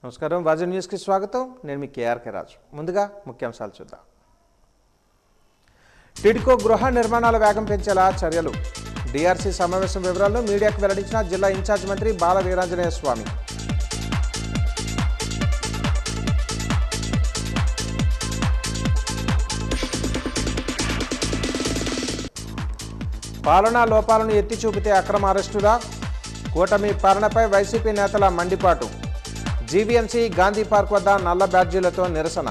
నమస్కారం వాజీ న్యూస్ కి స్వాగతం నేను మీ కేఆర్కే రాజు ముందుగా ముఖ్యాంశాలు చూద్దాం టిడ్కో గృహ నిర్మాణాల వేగం పెంచేలా చర్యలు డిఆర్సీ సమావేశం వివరాలను మీడియాకు వెల్లడించిన జిల్లా ఇన్ఛార్జ్ మంత్రి బాల వీరాంజనేయ స్వామి పాలనా లోపాలను ఎత్తి చూపితే అక్రమ అరెస్టులా కూటమి పాలనపై వైసీపీ నేతల మండిపాటు జీవీఎంసీ గాంధీ పార్క్ వద్ద నల్ల బ్యాడ్జీలతో నిరసన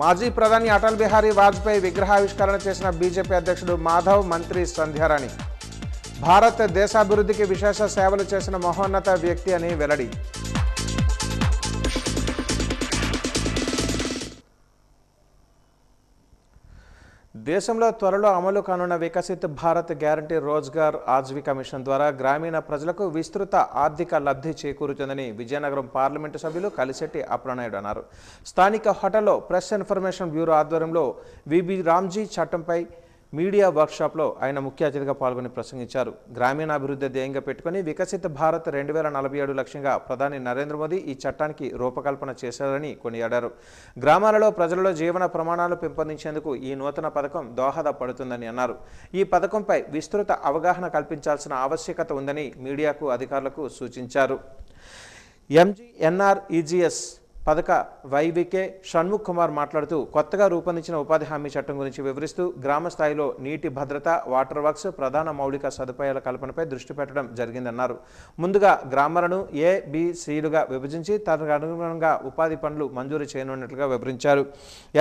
మాజీ ప్రధాని అటల్ బిహారీ వాజ్పేయి విగ్రహావిష్కరణ చేసిన బీజేపీ అధ్యక్షుడు మాధవ్ మంత్రి సంధ్యారాణి భారత్ దేశాభివృద్ధికి విశేష సేవలు చేసిన మహోన్నత వ్యక్తి అని వెల్లడి దేశంలో త్వరలో అమలు కానున్న వికసిత్ భారత్ గ్యారంటీ రోజ్గార్ ఆజీవికా మిషన్ ద్వారా గ్రామీణ ప్రజలకు విస్తృత ఆర్థిక లబ్ధి చేకూరుతుందని విజయనగరం పార్లమెంటు సభ్యులు కలిశెట్టి అప్రనాయుడు అన్నారు. స్థానిక హోటల్లో ప్రెస్ ఇన్ఫర్మేషన్ బ్యూరో ఆధ్వర్యంలో విబి రామ్జీ చట్టంపై మీడియా వర్క్షాప్లో ఆయన ముఖ్య అతిథిగా పాల్గొని ప్రసంగించారు. గ్రామీణాభివృద్ధి ధ్యేయంగా పెట్టుకుని వికసిత్ భారత్ 2047 లక్ష్యంగా ప్రధాని నరేంద్ర మోదీ ఈ చట్టానికి రూపకల్పన చేశారని కొనియాడారు. గ్రామాలలో ప్రజలలో జీవన ప్రమాణాలు పెంపొందించేందుకు ఈ నూతన పథకం దోహదపడుతుందని అన్నారు. ఈ పథకంపై విస్తృత అవగాహన కల్పించాల్సిన ఆవశ్యకత ఉందని మీడియాకు అధికారులకు సూచించారు. ఎంజీఎన్ఆర్ఈజీఎస్ పథక వైవికే షణ్ముఖ్ కుమార్ మాట్లాడుతూ కొత్తగా రూపొందించిన ఉపాధి హామీ చట్టం గురించి వివరిస్తూ గ్రామ స్థాయిలో నీటి భద్రత, వాటర్ వర్క్స్, ప్రధాన మౌలిక సదుపాయాల కల్పనపై దృష్టి పెట్టడం జరిగిందన్నారు. ముందుగా గ్రామాలను ఏబిసిలుగా విభజించి తదనుగుణంగా ఉపాధి పనులు మంజూరు చేయనున్నట్లుగా వివరించారు.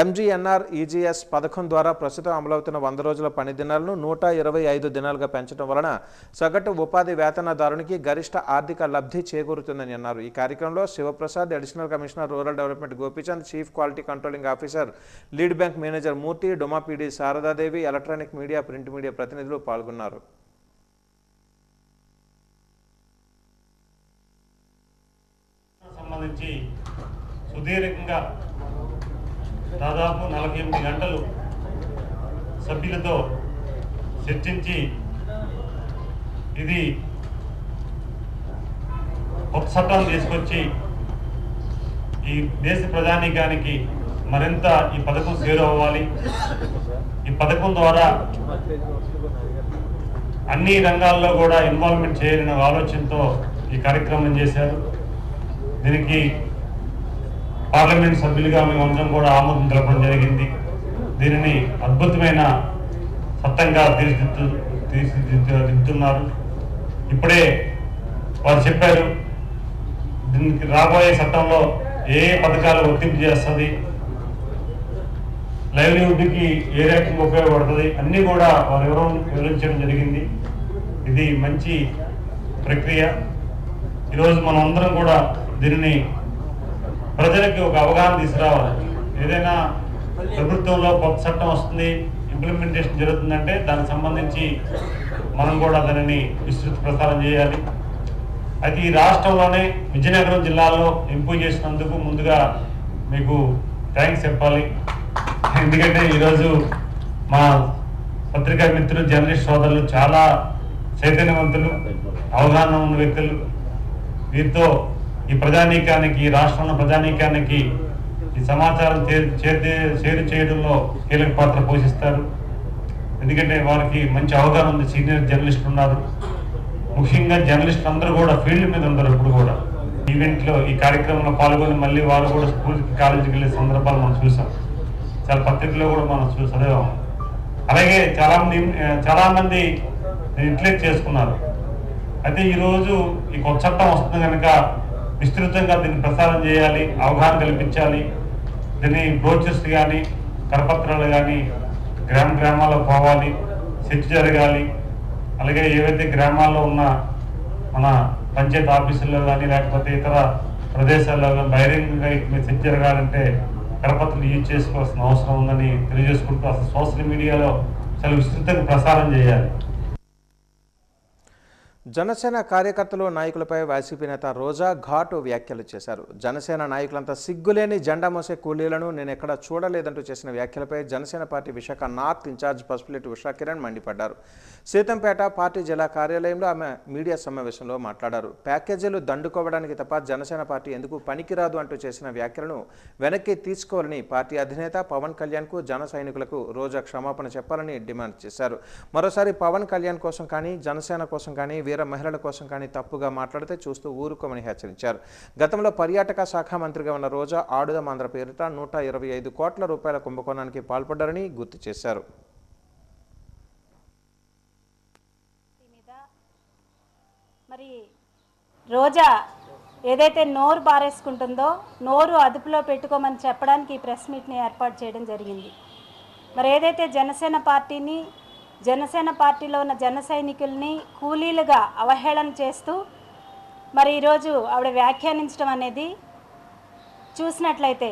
ఎంజీఎన్ఆర్ఈజీఎస్ పథకం ద్వారా ప్రస్తుతం అమలవుతున్న 100 రోజుల పని దినాలను 125 దినాలుగా పెంచడం వలన సగటు ఉపాధి వేతనదారునికి గరిష్ట ఆర్థిక లబ్ధి చేకూరుతుందని అన్నారు. ఈ కార్యక్రమంలో Shivaprasad, additional commissioner rural development Gopichand, chief quality controlling officer, lead bank manager Murthy, డొమా PD Saradadevi, electronic media, print media ప్రతినిధులు పాల్గొన్నారు. సంబంధించి సుదీర్ఘంగా దాదాపు 48 గంటలు సభ్యులతో చర్చించి ఇది కొత్త చట్టాలు తీసుకొచ్చి ఈ దేశ ప్రజానీకానికి మరింత ఈ పథకం చేరువ అవ్వాలి. ఈ పథకం ద్వారా అన్ని రంగాల్లో కూడా ఇన్వాల్వ్మెంట్ చేయాలనే ఆలోచనతో ఈ కార్యక్రమం చేశారు. దీనికి పార్లమెంట్ సభ్యులుగా మేమందరం కూడా ఆమోదం తెలపడం జరిగింది. దీనిని అద్భుతమైన చట్టంగా తీర్చిదిద్దుతున్నారు. ఇప్పుడే వారు చెప్పారు, దీనికి రాబోయే చట్టంలో ఏ పథకాలు వర్తింపు చేస్తుంది, లైవ్లీహుడ్కి ఏ రకంగా ఉపయోగపడుతుంది అన్నీ కూడా వారు వివరించడం జరిగింది. ఇది మంచి ప్రక్రియ. ఈరోజు మనం అందరం కూడా దీనిని ప్రజలకి ఒక అవగాహన తీసుకురావాలి. ఏదైనా ప్రభుత్వంలో కొత్త చట్టం వస్తుంది, ఇంప్లిమెంటేషన్ జరుగుతుందంటే దానికి సంబంధించి మనం కూడా దానిని విస్తృత ప్రసారం చేయాలి. అయితే ఈ రాష్ట్రంలోనే విజయనగరం జిల్లాలో ఎంపిక చేసినందుకు ముందుగా మీకు థ్యాంక్స్ చెప్పాలి. ఎందుకంటే ఈరోజు మా పత్రికా మిత్రులు, జర్నలిస్ట్ సోదరులు చాలా చైతన్యవంతులు, అవగాహన ఉన్న వ్యక్తులు. వీరితో ఈ ప్రజానీకానికి, ఈ రాష్ట్రంలో ప్రజానీకానికి ఈ సమాచారం చేరు చేయడంలో కీలక పాత్ర పోషిస్తారు. ఎందుకంటే వారికి మంచి అవగాహన ఉంది. సీనియర్ జర్నలిస్టులు ఉన్నారు. ముఖ్యంగా జర్నలిస్టులు అందరూ కూడా ఫీల్డ్ మీద ఉన్నారు. ఇప్పుడు కూడా ఈవెంట్లో ఈ కార్యక్రమంలో పాల్గొని మళ్ళీ వారు కూడా స్కూల్కి, కాలేజీకి వెళ్ళే సందర్భాలు మనం చూసాం. చాలా పత్రికల్లో కూడా మనం చదివాం. అలాగే చాలామంది రిఫ్లెక్ట్ చేసుకున్నారు. అయితే ఈరోజు ఈ కొత్త చట్టం వస్తుంది కనుక విస్తృతంగా దీన్ని ప్రసారం చేయాలి, అవగాహన కల్పించాలి. దీన్ని బ్రోచర్స్ కానీ, కరపత్రాలు కానీ గ్రామాల్లో పోవాలి, చర్చ జరగాలి. అలాగే ఏవైతే గ్రామాల్లో ఉన్న మన పంచాయతీ ఆఫీసుల్లో కానీ లేకపోతే ఇతర ప్రదేశాల్లో కానీ బహిరంగంగా చర్చ జరగాలంటే కరపత్రాలు యూజ్ చేసుకోవాల్సిన అవసరం ఉందని తెలియజేసుకుంటూ అసలు సోషల్ మీడియాలో చాలా విస్తృతంగా ప్రసారం చేయాలి. జనసేన కార్యకర్తలు నాయకులపై వైసీపీ నేత రోజా ఘాటు వ్యాఖ్యలు చేశారు. జనసేన నాయకులంతా సిగ్గులేని జెండా మోసే కూలీలను నేను ఎక్కడా చూడలేదంటూ చేసిన వ్యాఖ్యలపై Janasena party Visakha north in charge Pasupuleti Usha Kiran మండిపడ్డారు. సీతంపేట పార్టీ జిల్లా కార్యాలయంలో ఆమె మీడియా సమావేశంలో మాట్లాడారు. ప్యాకేజీలు దండుకోవడానికి తప్ప జనసేన పార్టీ ఎందుకు పనికిరాదు అంటూ చేసిన వ్యాఖ్యలను వెనక్కి తీసుకోవాలని పార్టీ అధినేత పవన్ కళ్యాణ్కు జన సైనికులకు రోజా క్షమాపణ చెప్పాలని డిమాండ్ చేశారు. మరోసారి పవన్ కళ్యాణ్ కోసం కానీ జనసేన కోసం కానీ వీర మహిళల కోసం కానీ తప్పుగా మాట్లాడితే చూస్తూ ఊరుకోమని హెచ్చరించారు. గతంలో పర్యాటక శాఖ మంత్రిగా ఉన్న రోజా ఆడుదాం ఆంధ్ర పేరిట 125 కోట్ల రూపాయల కుంభకోణానికి పాల్పడ్డారని గుర్తు చేశారు. మరి రోజా ఏదైతే నోరు బారేసుకుంటుందో నోరు అదుపులో పెట్టుకోమని చెప్పడానికి ఈ ప్రెస్ మీట్ని ఏర్పాటు చేయడం జరిగింది. మరి ఏదైతే జనసేన పార్టీలో ఉన్న జన సైనికుల్ని కూలీలుగా అవహేళన చేస్తూ మరి ఈరోజు ఆవిడ వ్యాఖ్యానించడం అనేది చూసినట్లయితే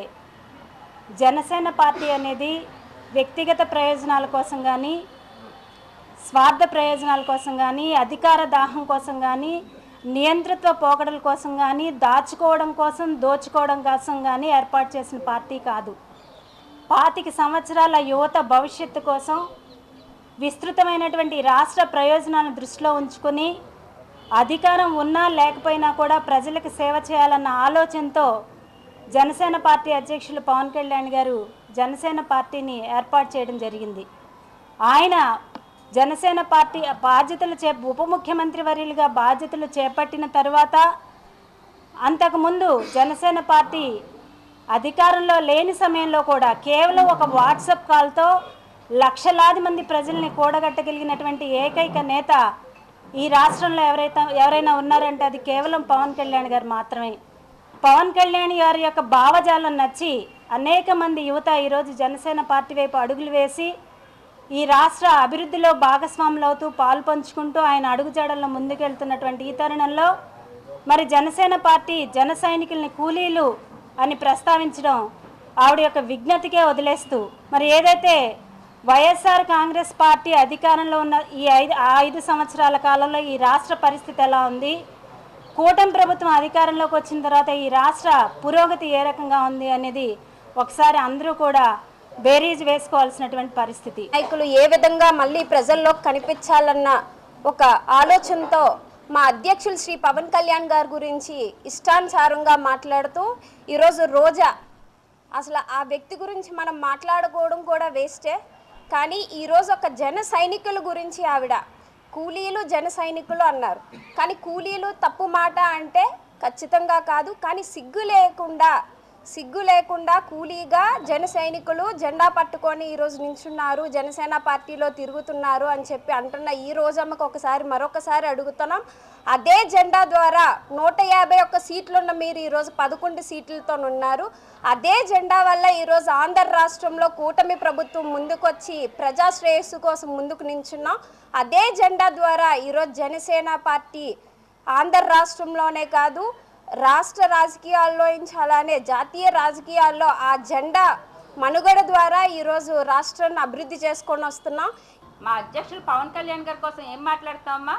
జనసేన పార్టీ అనేది వ్యక్తిగత ప్రయోజనాల కోసం కానీ స్వార్థ ప్రయోజనాల కోసం కానీ అధికార దాహం కోసం కానీ నియంతృత్వ పోకడల కోసం కానీ దాచుకోవడం కోసం దోచుకోవడం కోసం కానీ ఏర్పాటు చేసిన పార్టీ కాదు. 25 సంవత్సరాల యువత భవిష్యత్తు కోసం విస్తృతమైనటువంటి రాష్ట్ర ప్రయోజనాలను దృష్టిలో ఉంచుకొని అధికారం ఉన్నా లేకపోయినా కూడా ప్రజలకు సేవ చేయాలన్న ఆలోచనతో జనసేన పార్టీ అధ్యక్షులు పవన్ కళ్యాణ్ గారు జనసేన పార్టీని ఏర్పాటు చేయడం జరిగింది. ఆయన జనసేన పార్టీ ఉప ముఖ్యమంత్రి వర్యులుగా బాధ్యతలు చేపట్టిన తర్వాత అంతకుముందు జనసేన పార్టీ అధికారంలో లేని సమయంలో కూడా కేవలం ఒక వాట్సాప్ కాల్తో లక్షలాది మంది ప్రజల్ని కూడగట్టగలిగినటువంటి ఏకైక నేత ఈ రాష్ట్రంలో ఎవరైనా ఉన్నారంటే అది కేవలం పవన్ కళ్యాణ్ గారు మాత్రమే. పవన్ కళ్యాణ్ గారి యొక్క భావజాలం నచ్చి అనేక మంది యువత ఈరోజు జనసేన పార్టీ వైపు అడుగులు వేసి ఈ రాష్ట్ర అభివృద్ధిలో భాగస్వాములవుతూ పాలు పంచుకుంటూ ఆయన అడుగుజాడల్లో ముందుకెళ్తున్నటువంటి ఈ తరుణంలో మరి జనసేన పార్టీ జన సైనికుల్ని కూలీలు అని ప్రస్తావించడం ఆవిడ యొక్క విజ్ఞతకే వదిలేస్తూ మరి ఏదైతే వైఎస్ఆర్ కాంగ్రెస్ పార్టీ అధికారంలో ఉన్న ఈ 5 సంవత్సరాల కాలంలో ఈ రాష్ట్ర పరిస్థితి ఎలా ఉంది, కూటమి ప్రభుత్వం అధికారంలోకి వచ్చిన తర్వాత ఈ రాష్ట్ర పురోగతి ఏ రకంగా ఉంది అనేది ఒకసారి అందరూ కూడా బేరీజ్ వేసుకోవాల్సినటువంటి పరిస్థితి. నాయకులు ఏ విధంగా మళ్ళీ ప్రజల్లో కనిపించాలన్న ఒక ఆలోచనతో మా అధ్యక్షులు శ్రీ పవన్ కళ్యాణ్ గారి గురించి ఇష్టానుసారంగా మాట్లాడుతూ ఈరోజు రోజా అసలు ఆ వ్యక్తి గురించి మనం మాట్లాడుకోవడం కూడా వేస్టే. కానీ ఈరోజు ఒక జన సైనికుల గురించి ఆవిడ కూలీలు జన సైనికులు అన్నారు. కానీ కూలీలు తప్పు మాట అంటే ఖచ్చితంగా కాదు. కానీ సిగ్గు లేకుండా కూలీగా జన సైనికులు జెండా పట్టుకొని ఈరోజు నించున్నారు, జనసేన పార్టీలో తిరుగుతున్నారు అని చెప్పి అంటున్న ఈ రోజమ్మకు మరొకసారి అడుగుతున్నాం. అదే జెండా ద్వారా 151 సీట్లున్న మీరు ఈరోజు 11 సీట్లతో ఉన్నారు. అదే జెండా వల్ల ఈరోజు ఆంధ్ర రాష్ట్రంలో కూటమి ప్రభుత్వం ముందుకొచ్చి ప్రజాశ్రేయస్సు కోసం ముందుకు నించున్నాం. అదే జెండా ద్వారా ఈరోజు జనసేన పార్టీ ఆంధ్ర రాష్ట్రంలోనే కాదు రాష్ట్ర రాజకీయాల్లో అలానే జాతీయ రాజకీయాల్లో ఆ జెండా మనుగడ ద్వారా ఈరోజు రాష్ట్రాన్ని అభివృద్ధి చేసుకొని వస్తున్నాం. మా అధ్యక్షులు పవన్ కళ్యాణ్ గారి కోసం ఏం మాట్లాడతామమ్మా?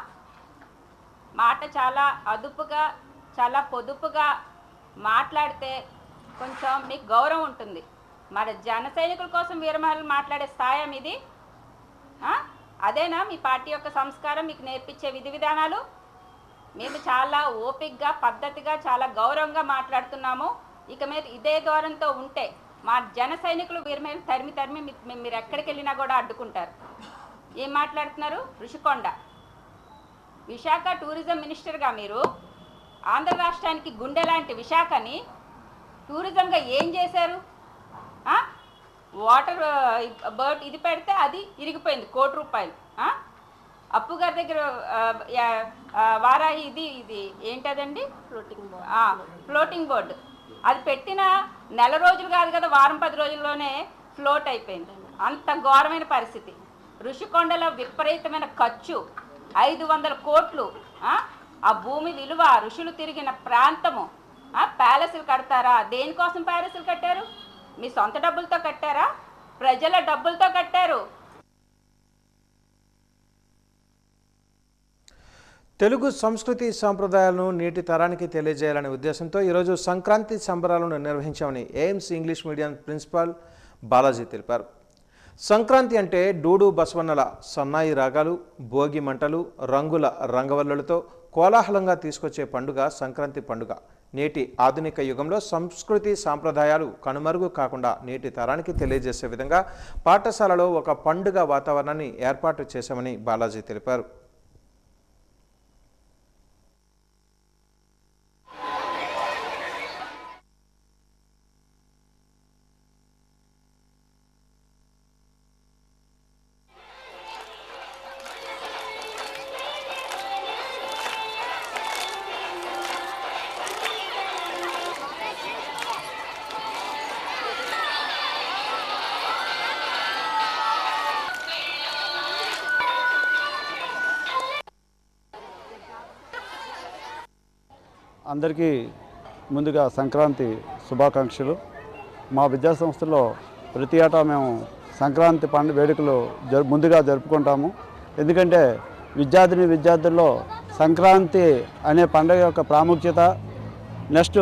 మాట చాలా అదుపుగా చాలా పొదుపుగా మాట్లాడితే కొంచెం మీకు గౌరవం ఉంటుంది. మరి జన సైనికుల కోసం వీరమహిళలు మాట్లాడే స్థాయి మీది? అదేనా మీ పార్టీ యొక్క సంస్కారం, మీకు నేర్పించే విధి విధానాలు? మేము చాలా ఓపికగా పద్ధతిగా చాలా గౌరవంగా మాట్లాడుతున్నాము. ఇక మీద ఇదే ధోరణితో ఉంటే మా జన సైనికులు వీరమహిళలు తరిమి మీరు ఎక్కడికి వెళ్ళినా కూడా అడ్డుకుంటారు. ఏం మాట్లాడుతున్నారు? ఋషికొండ విశాఖ టూరిజం మినిస్టర్గా మీరు ఆంధ్ర రాష్ట్రానికి గుండె లాంటి విశాఖని టూరిజంగా ఏం చేశారు? వాటర్ బోట్ ఇది పెడితే అది ఇరిగిపోయింది, 1 కోటి రూపాయలు. అప్పు గారి దగ్గర వారాహి ఇది ఏంటదండి, ఫ్లోటింగ్ బోర్డు. అది పెట్టిన నెల రోజులు కాదు కదా, వారం 10 రోజుల్లోనే ఫ్లోట్ అయిపోయింది. అంత ఘోరమైన పరిస్థితి. ఋషికొండలో విపరీతమైన ఖర్చు, 500 కోట్లు. ఆ భూమి విలువ, ఋషులు తిరిగిన ప్రాంతము. ప్యాలెస్లు కడతారా? దేనికోసం ప్యాలెస్లు కట్టారు? మీ సొంత డబ్బులతో కట్టారా? ప్రజల డబ్బులతో కట్టారు. తెలుగు సంస్కృతి సాంప్రదాయాలను నేటి తరానికి తెలియజేయాలనే ఉద్దేశంతో ఈరోజు సంక్రాంతి సంబరాలను నిర్వహించామని AIMS English medium principal Balaji తెలిపారు. సంక్రాంతి అంటే డూడు బసవన్నల సన్నాయి రాగాలు, భోగి మంటలు, రంగుల రంగవల్లులతో కోలాహలంగా తీసుకొచ్చే పండుగ సంక్రాంతి పండుగ. నేటి ఆధునిక యుగంలో సంస్కృతి సాంప్రదాయాలు కనుమరుగు కాకుండా నేటి తరానికి తెలియజేసే విధంగా పాఠశాలలో ఒక పండుగ వాతావరణాన్ని ఏర్పాటు చేశామని బాలాజీ తెలిపారు. అందరికీ ముందుగా సంక్రాంతి శుభాకాంక్షలు. మా విద్యాసంస్థలో ప్రతి ఏటా మేము సంక్రాంతి పండుగ వేడుకలు ముందుగా జరుపుకుంటాము. ఎందుకంటే విద్యార్థుల్లో సంక్రాంతి అనే పండుగ యొక్క ప్రాముఖ్యత, నెక్స్ట్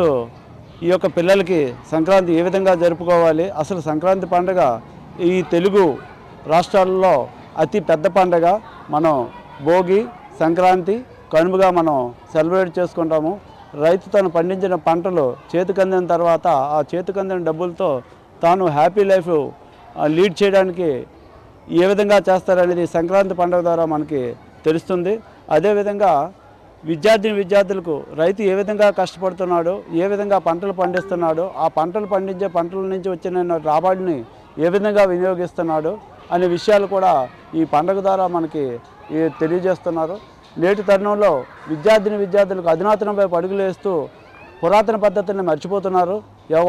ఈ యొక్క పిల్లలకి సంక్రాంతి ఏ విధంగా జరుపుకోవాలి, అసలు సంక్రాంతి పండుగ ఈ తెలుగు రాష్ట్రాల్లో అతి పెద్ద పండుగ. మనం భోగి, సంక్రాంతి, కనుమగా మనం సెలబ్రేట్ చేసుకుంటాము. రైతు తను పండించిన పంటలు చేతికందిన తర్వాత ఆ చేతికందిన డబ్బులతో తాను హ్యాపీ లైఫ్ లీడ్ చేయడానికి ఏ విధంగా చేస్తారనేది సంక్రాంతి పండుగ ద్వారా మనకి తెలుస్తుంది. అదేవిధంగా విద్యార్థులకు రైతు ఏ విధంగా కష్టపడుతున్నాడో, ఏ విధంగా పంటలు పండిస్తున్నాడో, ఆ పండించే పంటల నుంచి వచ్చిన రాబడిని ఏ విధంగా వినియోగిస్తున్నాడో అనే విషయాలు కూడా ఈ పండుగ ద్వారా మనకి తెలియజేస్తున్నారు. నేటి తరుణంలో విద్యార్థులకు అధునాతనంపై అడుగులు వేస్తూ పురాతన పద్ధతులను మర్చిపోతున్నారు.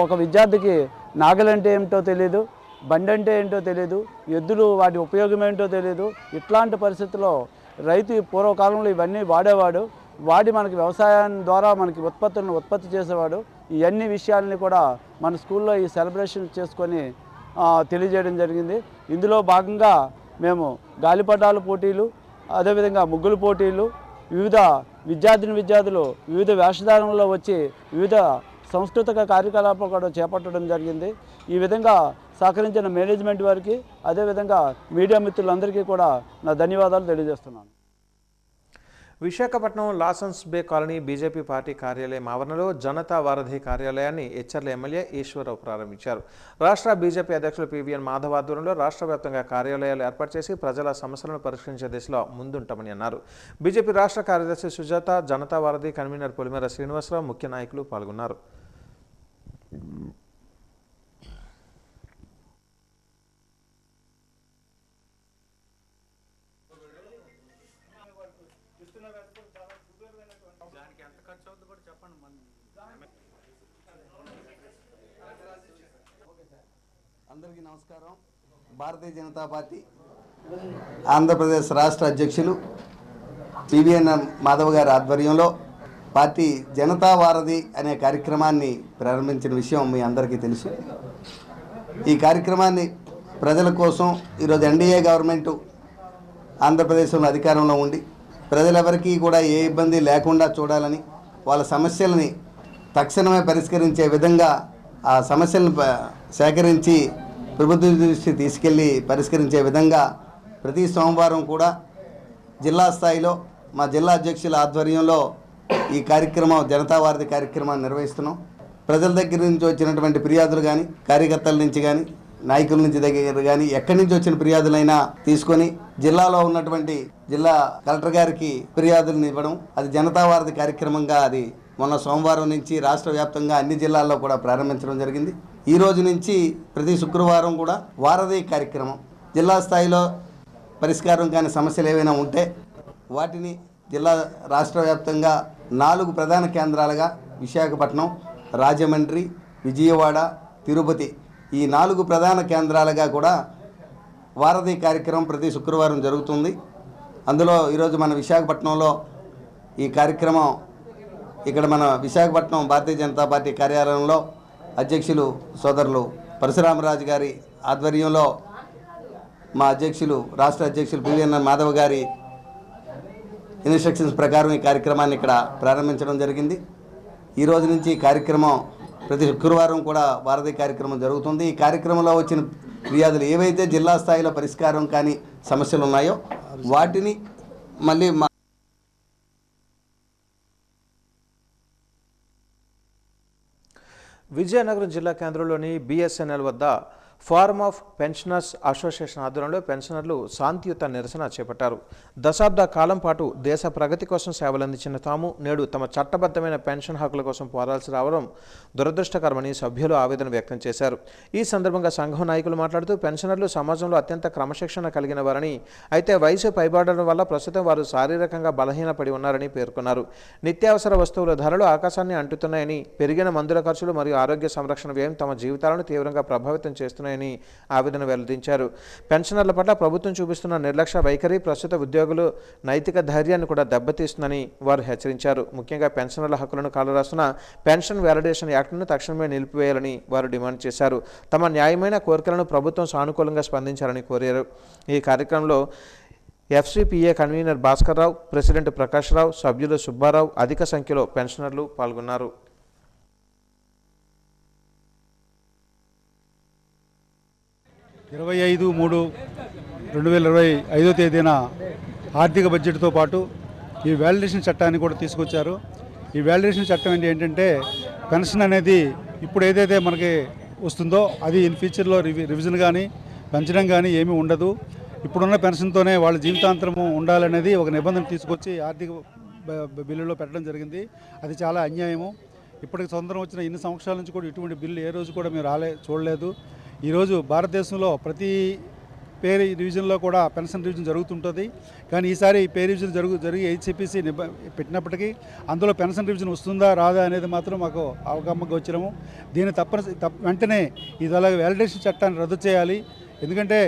ఒక విద్యార్థికి నాగలంటే ఏమిటో తెలియదు, బండి అంటే ఏంటో తెలియదు, ఎద్దులు వాటి ఉపయోగం ఏంటో తెలియదు. ఇట్లాంటి పరిస్థితుల్లో రైతు పూర్వకాలంలో ఇవన్నీ వాడి మనకి వ్యవసాయం ద్వారా మనకి ఉత్పత్తి చేసేవాడు. ఇవన్నీ విషయాలని కూడా మన స్కూల్లో ఈ సెలబ్రేషన్ చేసుకొని తెలియజేయడం జరిగింది. ఇందులో భాగంగా మేము గాలిపటాల పోటీలు, అదేవిధంగా ముగ్గులు పోటీలు, వివిధ విద్యార్థులు వివిధ వేషధారణలో వచ్చి వివిధ సాంస్కృతిక కార్యకలాపాలు కూడా చేపట్టడం జరిగింది. ఈ విధంగా సహకరించిన మేనేజ్మెంట్ వారికి, అదేవిధంగా మీడియా మిత్రులందరికీ కూడా నా ధన్యవాదాలు తెలియజేస్తున్నాను. విశాఖపట్నం లాసన్స్ బే కాలనీ బీజేపీ పార్టీ కార్యాలయం ఆవరణలో జనతా వారధి కార్యాలయాన్ని హెచ్చర్ల ఎమ్మెల్యే ఈశ్వరరావు ప్రారంభించారు. రాష్ట్ర బీజేపీ అధ్యక్షులు పివిఎన్ మాధవ్ ఆధ్వర్యంలో రాష్ట్ర వ్యాప్తంగా కార్యాలయాలు ఏర్పాటు చేసి ప్రజల సమస్యలను పరిష్కరించే దిశలో ముందుంటామని అన్నారు. బీజేపీ రాష్ట్ర కార్యదర్శి సుజాత, జనతా వారధి కన్వీనర్ పొలిమేర శ్రీనివాసరావు ముఖ్య నాయకులు పాల్గొన్నారు. అందరికీ నమస్కారం. భారతీయ జనతా పార్టీ ఆంధ్రప్రదేశ్ రాష్ట్ర అధ్యక్షులు పివిఎన్ మాధవ్ గారి ఆధ్వర్యంలో పార్టీ జనతా వారధి అనే కార్యక్రమాన్ని ప్రారంభించిన విషయం మీ అందరికీ తెలుసు. ఈ కార్యక్రమాన్ని ప్రజల కోసం ఈరోజు ఎన్డీఏ గవర్నమెంటు ఆంధ్రప్రదేశ్లో అధికారంలో ఉండి ప్రజలెవరికీ కూడా ఏ ఇబ్బంది లేకుండా చూడాలని, వాళ్ళ సమస్యలని తక్షణమే పరిష్కరించే విధంగా ఆ సమస్యలను సేకరించి ప్రభుత్వ దృష్టి తీసుకెళ్ళి పరిష్కరించే విధంగా ప్రతి సోమవారం కూడా జిల్లా స్థాయిలో మా జిల్లా అధ్యక్షుల ఆధ్వర్యంలో ఈ కార్యక్రమం జనతా వారధి కార్యక్రమాన్ని నిర్వహిస్తున్నాం. ప్రజల దగ్గర నుంచి వచ్చినటువంటి ఫిర్యాదులు కానీ, కార్యకర్తల నుంచి కానీ, నాయకుల నుంచి దగ్గర కానీ ఎక్కడి నుంచి వచ్చిన ఫిర్యాదులైనా తీసుకొని జిల్లాలో ఉన్నటువంటి జిల్లా కలెక్టర్ గారికి ఫిర్యాదులను ఇవ్వడం, అది జనతా వారధి కార్యక్రమంగా అది మొన్న సోమవారం నుంచి రాష్ట్ర వ్యాప్తంగా అన్ని జిల్లాల్లో కూడా ప్రారంభించడం జరిగింది. ఈ రోజు నుంచి ప్రతి శుక్రవారం కూడా వారధి కార్యక్రమం, జిల్లా స్థాయిలో పరిష్కారం కాని సమస్యలు ఏవైనా ఉంటే వాటిని జిల్లా రాష్ట్ర వ్యాప్తంగా 4 ప్రధాన కేంద్రాలుగా విశాఖపట్నం, రాజమండ్రి, విజయవాడ, తిరుపతి ఈ 4 ప్రధాన కేంద్రాలుగా కూడా వారధి కార్యక్రమం ప్రతి శుక్రవారం జరుగుతుంది. అందులో ఈరోజు మన విశాఖపట్నంలో ఈ కార్యక్రమం ఇక్కడ మన విశాఖపట్నం భారతీయ జనతా పార్టీ కార్యాలయంలో అధ్యక్షులు సోదరులు పరశురామరాజు గారి ఆధ్వర్యంలో మా అధ్యక్షులు రాష్ట్ర అధ్యక్షులు పివిఎన్ మాధవ్ గారి ఇన్స్ట్రక్షన్స్ ప్రకారం ఈ కార్యక్రమాన్ని ఇక్కడ ప్రారంభించడం జరిగింది. ఈ రోజు నుంచి ఈ కార్యక్రమం ప్రతి శుక్రవారం కూడా వారధి కార్యక్రమం జరుగుతుంది. ఈ కార్యక్రమంలో వచ్చిన ఫిర్యాదులు ఏవైతే జిల్లా స్థాయిలో పరిష్కారం కాని సమస్యలు ఉన్నాయో వాటిని మళ్ళీ విజయనగరం జిల్లా కేంద్రంలోని బిఎస్ఎన్ఎల్ వద్ద ఫారం ఆఫ్ పెన్షనర్స్ అసోసియేషన్ ఆధ్వర్యంలో పెన్షనర్లు శాంతియుత నిరసన చేపట్టారు. దశాబ్ద కాలం పాటు దేశ ప్రగతి కోసం సేవలందించిన తాము నేడు తమ చట్టబద్ధమైన పెన్షన్ హక్కుల కోసం పోరాల్సి రావడం దురదృష్టకరమని సభ్యులు ఆవేదన వ్యక్తం చేశారు. ఈ సందర్భంగా సంఘం నాయకులు మాట్లాడుతూ పెన్షనర్లు సమాజంలో అత్యంత క్రమశిక్షణ కలిగిన వారని, అయితే వయసు పైబడడం వల్ల ప్రస్తుతం వారు శారీరకంగా బలహీనపడి ఉన్నారని పేర్కొన్నారు. నిత్యావసర వస్తువుల ధరలు ఆకాశాన్ని అంటుతున్నాయని, పెరిగిన మందుల ఖర్చులు మరియు ఆరోగ్య సంరక్షణ వ్యయం తమ జీవితాలను తీవ్రంగా ప్రభావితం చేస్తున్నాయని ఆవేదన వెల్లడించారు. పెన్షనర్ల పట్ల ప్రభుత్వం చూపిస్తున్న నిర్లక్ష్య వైఖరి ప్రస్తుత ఉద్యోగులు నైతిక ధైర్యాన్ని కూడా దెబ్బతీస్తుందని వారు హెచ్చరించారు. ముఖ్యంగా పెన్షనర్ల హక్కులను కాలరాస్తున్న పెన్షన్ వ్యాలిడేషన్ యాక్ట్ను తక్షణమే నిలిపివేయాలని వారు డిమాండ్ చేశారు. తమ న్యాయమైన కోరికలను ప్రభుత్వం సానుకూలంగా స్పందించాలని కోరారు. ఈ కార్యక్రమంలో FCPA convener Bhaskar Rao, president Prakash రావు, సభ్యులు సుబ్బారావు, అధిక సంఖ్యలో పెన్షనర్లు పాల్గొన్నారు. 25/3/2025 తేదీన ఆర్థిక బడ్జెట్తో పాటు ఈ వ్యాలిడేషన్ చట్టాన్ని కూడా తీసుకొచ్చారు. ఈ వ్యాలిడేషన్ చట్టం ఏంటంటే పెన్షన్ అనేది ఇప్పుడు ఏదైతే మనకి వస్తుందో అది ఇన్ ఫ్యూచర్లో రివిజన్ కానీ పెంచడం కానీ ఏమీ ఉండదు. ఇప్పుడున్న పెన్షన్తోనే వాళ్ళ జీవితాంతరము ఉండాలనేది ఒక నిబంధన తీసుకొచ్చి ఆర్థిక బిల్లులో పెట్టడం జరిగింది. అది చాలా అన్యాయము. ఇప్పటికి స్వతంత్రం వచ్చిన ఇన్ని సంవత్సరాల నుంచి కూడా ఇటువంటి బిల్లు ఏ రోజు కూడా మీరు చూడలేదు. ఈరోజు భారతదేశంలో ప్రతి పే రివిజన్లో కూడా పెన్షన్ రివిజన్ జరుగుతుంటుంది. కానీ ఈసారి పే రివిజన్ జరిగి హెచ్సిపిసి పెట్టినప్పటికీ అందులో పెన్షన్ రివిజన్ వస్తుందా రాదా అనేది మాత్రం మాకు అవగాహనకు వచ్చాము. దీన్ని వెంటనే ఇది అలాగే వ్యాలిడేషన్ చట్టాన్ని రద్దు చేయాలి. ఎందుకంటే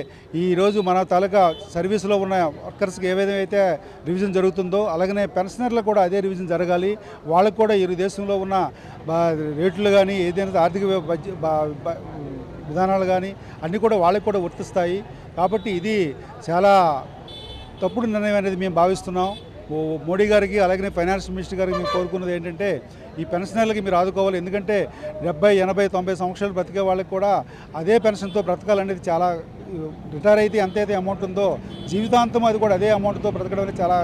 ఈరోజు మన తాలూకా సర్వీసులో ఉన్న వర్కర్స్కి ఏదైతే రివిజన్ జరుగుతుందో అలాగనే పెన్షనర్లకు కూడా అదే రివిజన్ జరగాలి. వాళ్ళకు కూడా ఈ దేశంలో ఉన్న రేట్లు కానీ ఏదైనా ఆర్థిక విధానాలు కానీ అన్నీ కూడా వాళ్ళకి కూడా వర్తిస్తాయి. కాబట్టి ఇది చాలా తప్పుడు నిర్ణయం అనేది మేము భావిస్తున్నాం. మోడీ గారికి అలాగే ఫైనాన్స్ మినిస్టర్ గారికి మేము కోరుకున్నది ఏంటంటే ఈ పెన్షనర్లకి మీరు ఆదుకోవాలి. ఎందుకంటే 70, 80, 90 సంవత్సరాలు బ్రతికే వాళ్ళకి కూడా అదే పెన్షన్తో బ్రతకాలనేది చాలా, రిటైర్ అయితే ఎంతైతే అమౌంట్ ఉందో జీవితాంతం అది కూడా అదే అమౌంట్తో బ్రతకడం అనేది చాలా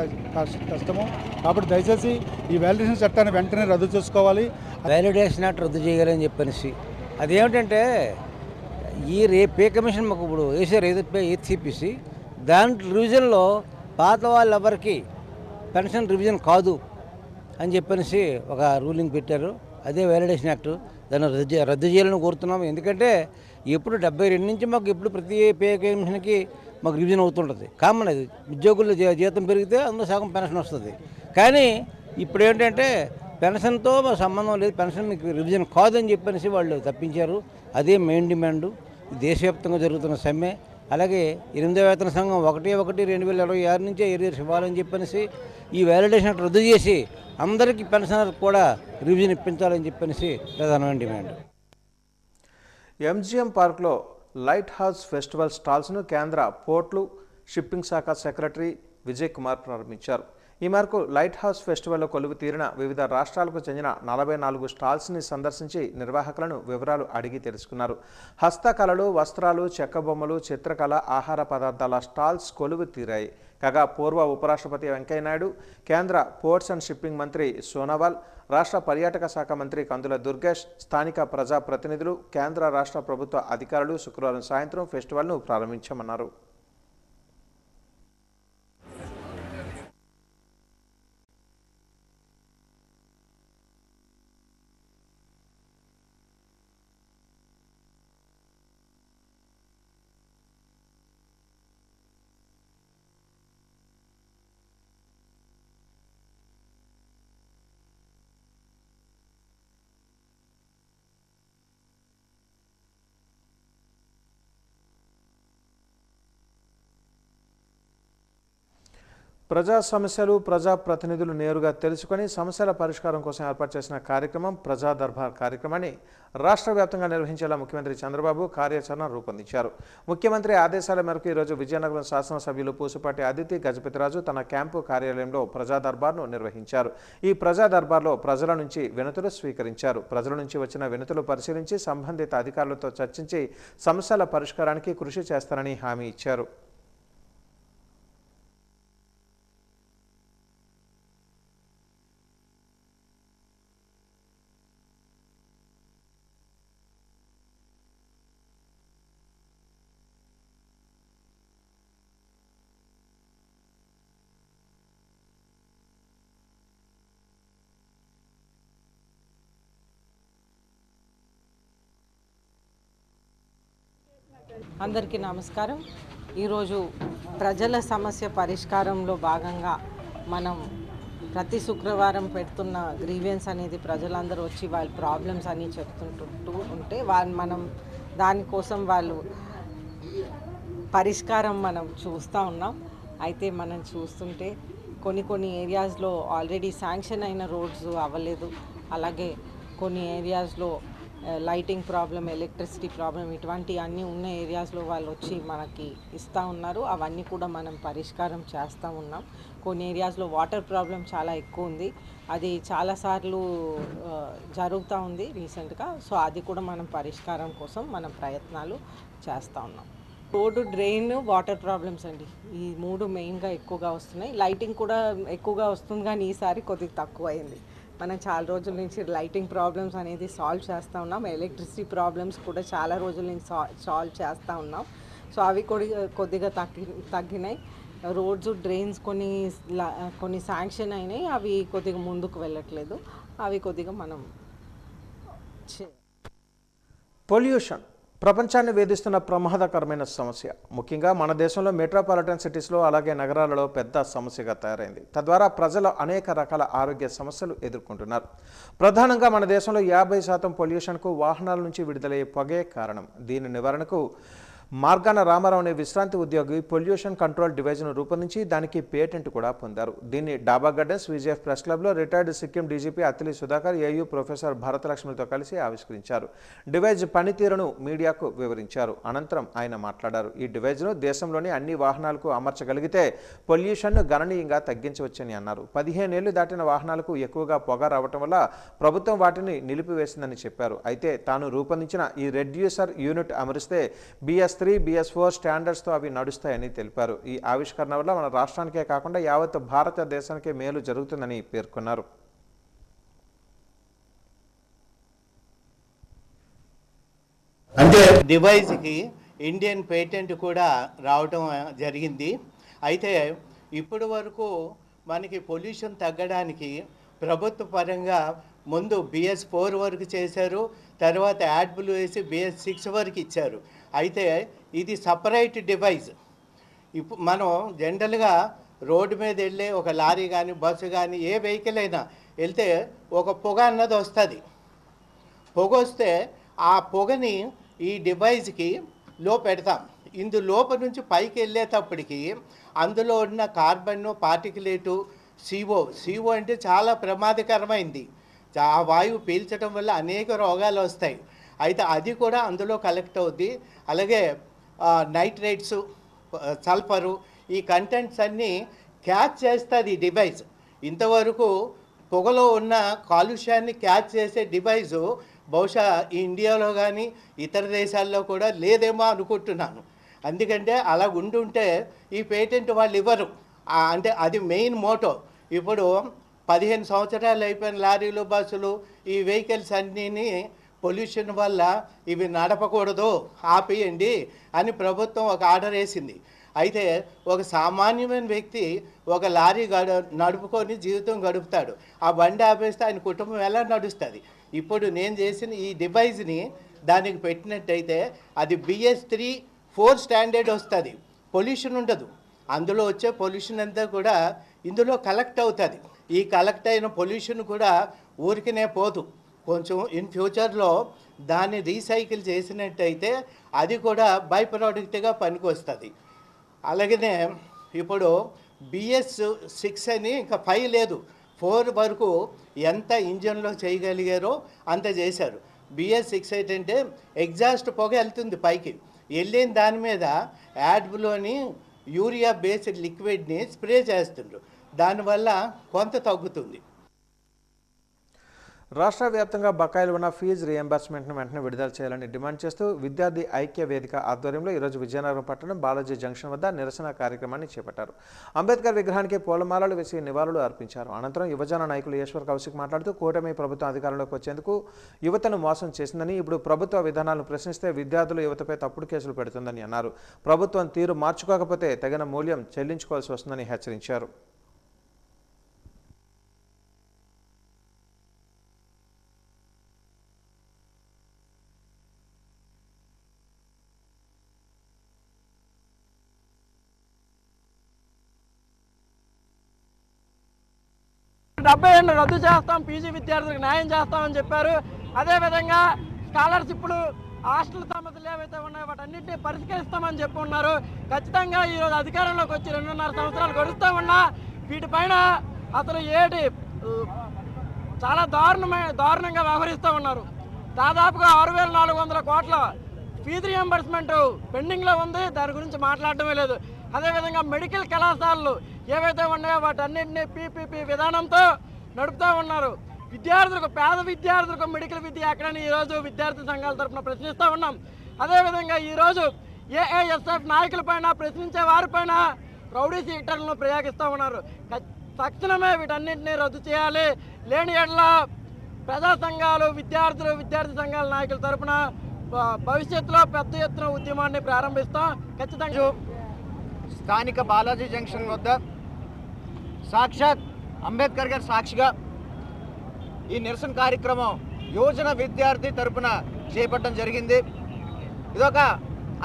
కష్టము. కాబట్టి దయచేసి ఈ వ్యాలిడేషన్ చట్టాన్ని వెంటనే రద్దు చేసుకోవాలి. వ్యాలిడేషన్ యాక్ట్ రద్దు చేయాలని చెప్పనేసి అదేమిటంటే ఈ పే కమిషన్ మాకు ఇప్పుడు వేసారు హెచ్సిపిసి, దాని రివిజన్లో పాత వాళ్ళు ఎవరికి పెన్షన్ రివిజన్ కాదు అని చెప్పనేసి ఒక రూలింగ్ పెట్టారు. అదే వ్యాలిడేషన్ యాక్ట్, దాన్ని రద్దు చేయాలని కోరుతున్నాము. ఎందుకంటే ఎప్పుడు 72 నుంచి మాకు ఎప్పుడు ప్రతి పే కమిషన్కి మాకు రివిజన్ అవుతుంటుంది. కామన్ అది, ఉద్యోగుల జీతం పెరిగితే అందులో సగం పెన్షన్ వస్తుంది. కానీ ఇప్పుడు ఏంటంటే పెన్షన్తో మాకు సంబంధం లేదు, పెన్షన్ మీకు రివిజన్ కాదని చెప్పనేసి వాళ్ళు తప్పించారు. అదే మెయిన్ డిమాండు. దేశవ్యాప్తంగా జరుగుతున్న సమ్మె. అలాగే 8వ వేతన సంఘం 1/1/2026 నుంచే ఏరియర్స్ ఇవ్వాలని చెప్పనేసి ఈ వ్యాలిడేషన్ రద్దు చేసి అందరికీ పెన్షనర్ కూడా రివిజన్ ఇప్పించాలని చెప్పనేసి ప్రధానమైన డిమాండ్. ఎంజిఎం పార్క్లో లైట్ హౌస్ ఫెస్టివల్ స్టాల్స్ను కేంద్ర పోర్ట్లు షిప్పింగ్ శాఖ సెక్రటరీ విజయ్ కుమార్ ప్రారంభించారు. ఈ మేరకు లైట్ హౌస్ ఫెస్టివల్లో కొలువు తీరిన వివిధ రాష్ట్రాలకు చెందిన 44 స్టాల్స్ని సందర్శించి నిర్వాహకులను వివరాలు అడిగి తెలుసుకున్నారు. హస్తకళలు, వస్త్రాలు, చెక్క బొమ్మలు, చిత్రకళ, ఆహార పదార్థాల స్టాల్స్ కొలువు తీరాయి. కాగా పూర్వ ఉపరాష్ట్రపతి వెంకయ్యనాయుడు, కేంద్ర పోర్ట్స్ అండ్ షిప్పింగ్ మంత్రి సోనోవాల్, రాష్ట్ర పర్యాటక శాఖ మంత్రి కందుల దుర్గేష్, స్థానిక ప్రజాప్రతినిధులు, కేంద్ర రాష్ట్ర ప్రభుత్వ అధికారులు శుక్రవారం సాయంత్రం ఫెస్టివల్ను ప్రారంభించామన్నారు. ప్రజా సమస్యలు ప్రజాప్రతినిధులు నేరుగా తెలుసుకొని సమస్యల పరిష్కారం కోసం ఏర్పాటు చేసిన కార్యక్రమం ప్రజా దర్బార్ కార్యక్రమాన్ని రాష్ట్ర వ్యాప్తంగా నిర్వహించేలా ముఖ్యమంత్రి చంద్రబాబు కార్యాచరణ రూపొందించారు. ముఖ్యమంత్రి ఆదేశాల మేరకు ఈరోజు విజయనగరం శాసనసభ్యులు పూసుపాటి అదితి గజపతిరాజు తన క్యాంపు కార్యాలయంలో ప్రజా దర్బార్ను నిర్వహించారు. ఈ ప్రజా దర్బార్లో ప్రజల నుంచి వినతులు స్వీకరించారు. ప్రజల నుంచి వచ్చిన వినతులు పరిశీలించి సంబంధిత అధికారులతో చర్చించి సమస్యల పరిష్కారానికి కృషి చేస్తారని హామీ ఇచ్చారు. అందరికీ నమస్కారం. ఈరోజు ప్రజల సమస్య పరిష్కారంలో భాగంగా మనం ప్రతి శుక్రవారం పెడుతున్న గ్రీవెన్స్ అనేది ప్రజలందరూ వచ్చి వాళ్ళ ప్రాబ్లమ్స్ అని చెప్తుంటూ ఉంటే మనం దానికోసం వాళ్ళు పరిష్కారం మనం చూస్తూ ఉన్నాం. అయితే మనం చూస్తుంటే కొన్ని ఏరియాస్లో ఆల్రెడీ శాంక్షన్ అయిన రోడ్స్ అవ్వలేదు. అలాగే కొన్ని ఏరియాస్లో లైటింగ్ ప్రాబ్లం, ఎలక్ట్రిసిటీ ప్రాబ్లం ఇటువంటి అన్నీ ఉన్న ఏరియాస్లో వాళ్ళు వచ్చి మనకి ఇస్తూ ఉన్నారు. అవన్నీ కూడా మనం పరిష్కారం చేస్తూ ఉన్నాం. కొన్ని ఏరియాస్లో వాటర్ ప్రాబ్లం చాలా ఎక్కువ ఉంది. అది చాలాసార్లు జరుగుతూ ఉంది రీసెంట్గా. సో అది కూడా మనం పరిష్కారం కోసం మనం ప్రయత్నాలు చేస్తూ ఉన్నాం. రోడ్డు, డ్రైన్, వాటర్ ప్రాబ్లమ్స్ అండి, ఈ మూడు మెయిన్గా ఎక్కువగా వస్తున్నాయి. లైటింగ్ కూడా ఎక్కువగా వస్తుంది కానీ ఈసారి కొద్దిగా తక్కువ అయింది. మనం చాలా రోజుల నుంచి లైటింగ్ ప్రాబ్లమ్స్ అనేది సాల్వ్ చేస్తూ ఉన్నాం. ఎలక్ట్రిసిటీ ప్రాబ్లమ్స్ కూడా చాలా రోజుల నుంచి సాల్వ్ చేస్తూ ఉన్నాం. సో అవి కొద్దిగా తగ్గినాయి. రోడ్స్, డ్రైన్స్ కొన్ని శాంక్షన్ అయినాయి. అవి కొద్దిగా ముందుకు వెళ్ళట్లేదు. అవి కొద్దిగా మనం పొల్యూషన్ ప్రపంచాన్ని వేధిస్తున్న ప్రమాదకరమైన సమస్య. ముఖ్యంగా మన దేశంలో మెట్రోపాలిటన్ సిటీస్లో అలాగే నగరాలలో పెద్ద సమస్యగా తయారైంది. తద్వారా ప్రజలు అనేక రకాల ఆరోగ్య సమస్యలు ఎదుర్కొంటున్నారు. ప్రధానంగా మన దేశంలో 50% పొల్యూషన్కు వాహనాల నుంచి విడుదలయ్యే పొగే కారణం. దీని నివారణకు మార్గాన రామారావు అనే విశ్రాంతి ఉద్యోగి పొల్యూషన్ కంట్రోల్ డివైజ్ను రూపొందించి దానికి పేటెంట్ కూడా పొందారు. దీన్ని డాబా గార్డెన్స్ విజేఎఫ్ ప్రెస్ క్లబ్లో retired Sikkim DGP Attili Sudhakar, AU professor భరతలక్ష్మితో కలిసి ఆవిష్కరించారు. డివైజ్ పనితీరును మీడియాకు వివరించారు. అనంతరం ఆయన మాట్లాడారు. ఈ డివైజ్ను దేశంలోని అన్ని వాహనాలకు అమర్చగలిగితే పొల్యూషన్ను గణనీయంగా తగ్గించవచ్చని అన్నారు. 15 ఏళ్లు దాటిన వాహనాలకు ఎక్కువగా పొగ రావటం వల్ల ప్రభుత్వం వాటిని నిలిపివేసిందని చెప్పారు. అయితే తాను రూపొందించిన ఈ రెడ్యూసర్ యూనిట్ అమరిస్తే BS3, BS4 స్టాండర్డ్స్తో అవి నడుస్తాయని తెలిపారు. ఈ ఆవిష్కరణ వల్ల మన రాష్ట్రానికే కాకుండా యావత్ భారతదేశానికే మేలు జరుగుతుందని పేర్కొన్నారు. అంటే డివైస్కి ఇండియన్ పేటెంట్ కూడా రావటం జరిగింది. అయితే ఇప్పటి వరకు మనకి పొల్యూషన్ తగ్గడానికి ప్రభుత్వ పరంగా ముందు BS4 వరకు చేశారు, తర్వాత యాడ్బుల్ వేసి BS6 వరకు ఇచ్చారు. అయితే ఇది సపరేట్ డివైస్. ఇప్పుడు మనం జనరల్గా రోడ్డు మీద వెళ్ళే ఒక లారీ కానీ బస్సు కానీ ఏ వెహికల్ అయినా వెళ్తే ఒక పొగ అన్నది వస్తుంది. పొగ వస్తే ఆ పొగని ఈ డివైస్కి పెడతాం. లోప నుంచి పైకి వెళ్ళేటప్పటికి అందులో ఉన్న కార్బన్ పార్టికులేటు CO అంటే చాలా ప్రమాదకరమైంది. ఆ వాయువు పీల్చడం వల్ల అనేక రోగాలు వస్తాయి. అయితే అది కూడా అందులో కలెక్ట్ అవుద్ది. అలాగే నైట్రేట్స్, సల్ఫరు, ఈ కంటెంట్స్ అన్నీ క్యాచ్ చేస్తుంది ఈ డివైస్. ఇంతవరకు పొగలో ఉన్న కాలుష్యాన్ని క్యాచ్ చేసే డివైజు బహుశా ఈ ఇండియాలో కానీ ఇతర దేశాల్లో కూడా లేదేమో అనుకుంటున్నాను. ఎందుకంటే అలా ఉండుంటే ఈ పేటెంట్ వాళ్ళు ఇవ్వరు. అంటే అది మెయిన్ మోటో. ఇప్పుడు 15 సంవత్సరాలు అయిపోయిన లారీలు, బస్సులు, ఈ వెహికల్స్ అన్నీ పొల్యూషన్ వల్ల ఇవి నడపకూడదు, ఆపేయండి అని ప్రభుత్వం ఒక ఆర్డర్ వేసింది. అయితే ఒక సామాన్యమైన వ్యక్తి ఒక లారీ నడుపుకొని జీవితం గడుపుతాడు. ఆ బండి ఆపేస్తే ఆయన కుటుంబం ఎలా నడుస్తుంది? ఇప్పుడు నేను చేసిన ఈ డివైజ్ని దానికి పెట్టినట్టయితే అది BS3, 4 స్టాండర్డ్ వస్తుంది. పొల్యూషన్ ఉండదు. అందులో వచ్చే పొల్యూషన్ అంతా కూడా ఇందులో కలెక్ట్ అవుతుంది. ఈ కలెక్ట్ అయిన పొల్యూషన్ కూడా ఊరికినే పోదు. కొంచెం ఇన్ ఫ్యూచర్లో దాన్ని రీసైకిల్ చేసినట్టయితే అది కూడా బై ప్రోడక్ట్గా పనికి వస్తుంది. అలాగనే ఇప్పుడు BS6 అని ఇంకా 5 లేదు, 4 వరకు ఎంత ఇంజన్లో చేయగలిగారో అంత చేశారు. BS6 ఏంటంటే ఎగ్జాస్ట్ పొగ వెళ్తుంది పైకి, వెళ్ళిన దాని మీద యాడ్బ్లోని యూరియా బేస్డ్ లిక్విడ్ని స్ప్రే చేస్తుండ్రు, దానివల్ల కొంత తగ్గుతుంది. రాష్ట్ర వ్యాప్తంగా బకాయిలు ఉన్న ఫీజు రియంబర్స్మెంట్ను వెంటనే విడుదల చేయాలని డిమాండ్ చేస్తూ విద్యార్థి ఐక్య వేదిక ఆధ్వర్యంలో ఈరోజు విజయనగరం పట్టణం బాలాజీ జంక్షన్ వద్ద నిరసన కార్యక్రమాన్ని చేపట్టారు. అంబేద్కర్ విగ్రహానికి పూలమాలలు వేసి నివాళులు అర్పించారు. అనంతరం యువజన నాయకులు ఈశ్వర్ కౌశిక్ మాట్లాడుతూ కూటమి ప్రభుత్వం అధికారంలోకి వచ్చేందుకు యువతను మోసం చేసిందని, ఇప్పుడు ప్రభుత్వ విధానాలను ప్రశ్నిస్తే విద్యార్థులు యువతపై తప్పుడు కేసులు పెడుతుందని అన్నారు. ప్రభుత్వం తీరు మార్చుకోకపోతే తగిన మూల్యం చెల్లించుకోవాల్సి వస్తుందని హెచ్చరించారు. డెబ్బై రద్దు చేస్తాం, పీజీ విద్యార్థులకు న్యాయం చేస్తామని చెప్పారు. అదేవిధంగా స్కాలర్షిప్లు, హాస్టల్ సమస్యలు ఏవైతే ఉన్నాయో వాటన్నింటినీ పరిష్కరిస్తామని చెప్పి ఉన్నారు. ఖచ్చితంగా ఈరోజు అధికారంలోకి వచ్చి 2.5 సంవత్సరాలు గడుస్తూ ఉన్నా వీటిపైన అసలు చాలా దారుణంగా వ్యవహరిస్తూ ఉన్నారు. దాదాపుగా 6,400 కోట్ల ఫీజు రియంబర్స్మెంట్ పెండింగ్లో ఉంది, దాని గురించి మాట్లాడటమే లేదు. అదేవిధంగా మెడికల్ కళాశాలలు ఏవైతే ఉన్నాయో వాటన్నింటినీ PPP విధానంతో నడుపుతూ ఉన్నారు. విద్యార్థులకు, పేద విద్యార్థులకు మెడికల్ విద్య ఎక్కడని ఈరోజు విద్యార్థి సంఘాల తరఫున ప్రశ్నిస్తూ ఉన్నాం. అదేవిధంగా ఈరోజు AISF నాయకులపైన, ప్రశ్నించే వారిపైన రౌడీ షీటర్లను ప్రయోగిస్తూ ఉన్నారు. తక్షణమే వీటన్నింటినీ రద్దు చేయాలి. లేని ఎడల ప్రజా సంఘాలు, విద్యార్థి సంఘాల నాయకుల తరఫున భవిష్యత్తులో పెద్ద ఎత్తున ఉద్యమాన్ని ప్రారంభిస్తాం. ఖచ్చితంగా స్థానిక బాలాజీ జంక్షన్ వద్ద సాక్షాత్ అంబేద్కర్ గారి సాక్షిగా ఈ నిరసన కార్యక్రమం యువజన విద్యార్థి తరపున చేపట్టడం జరిగింది. ఇదొక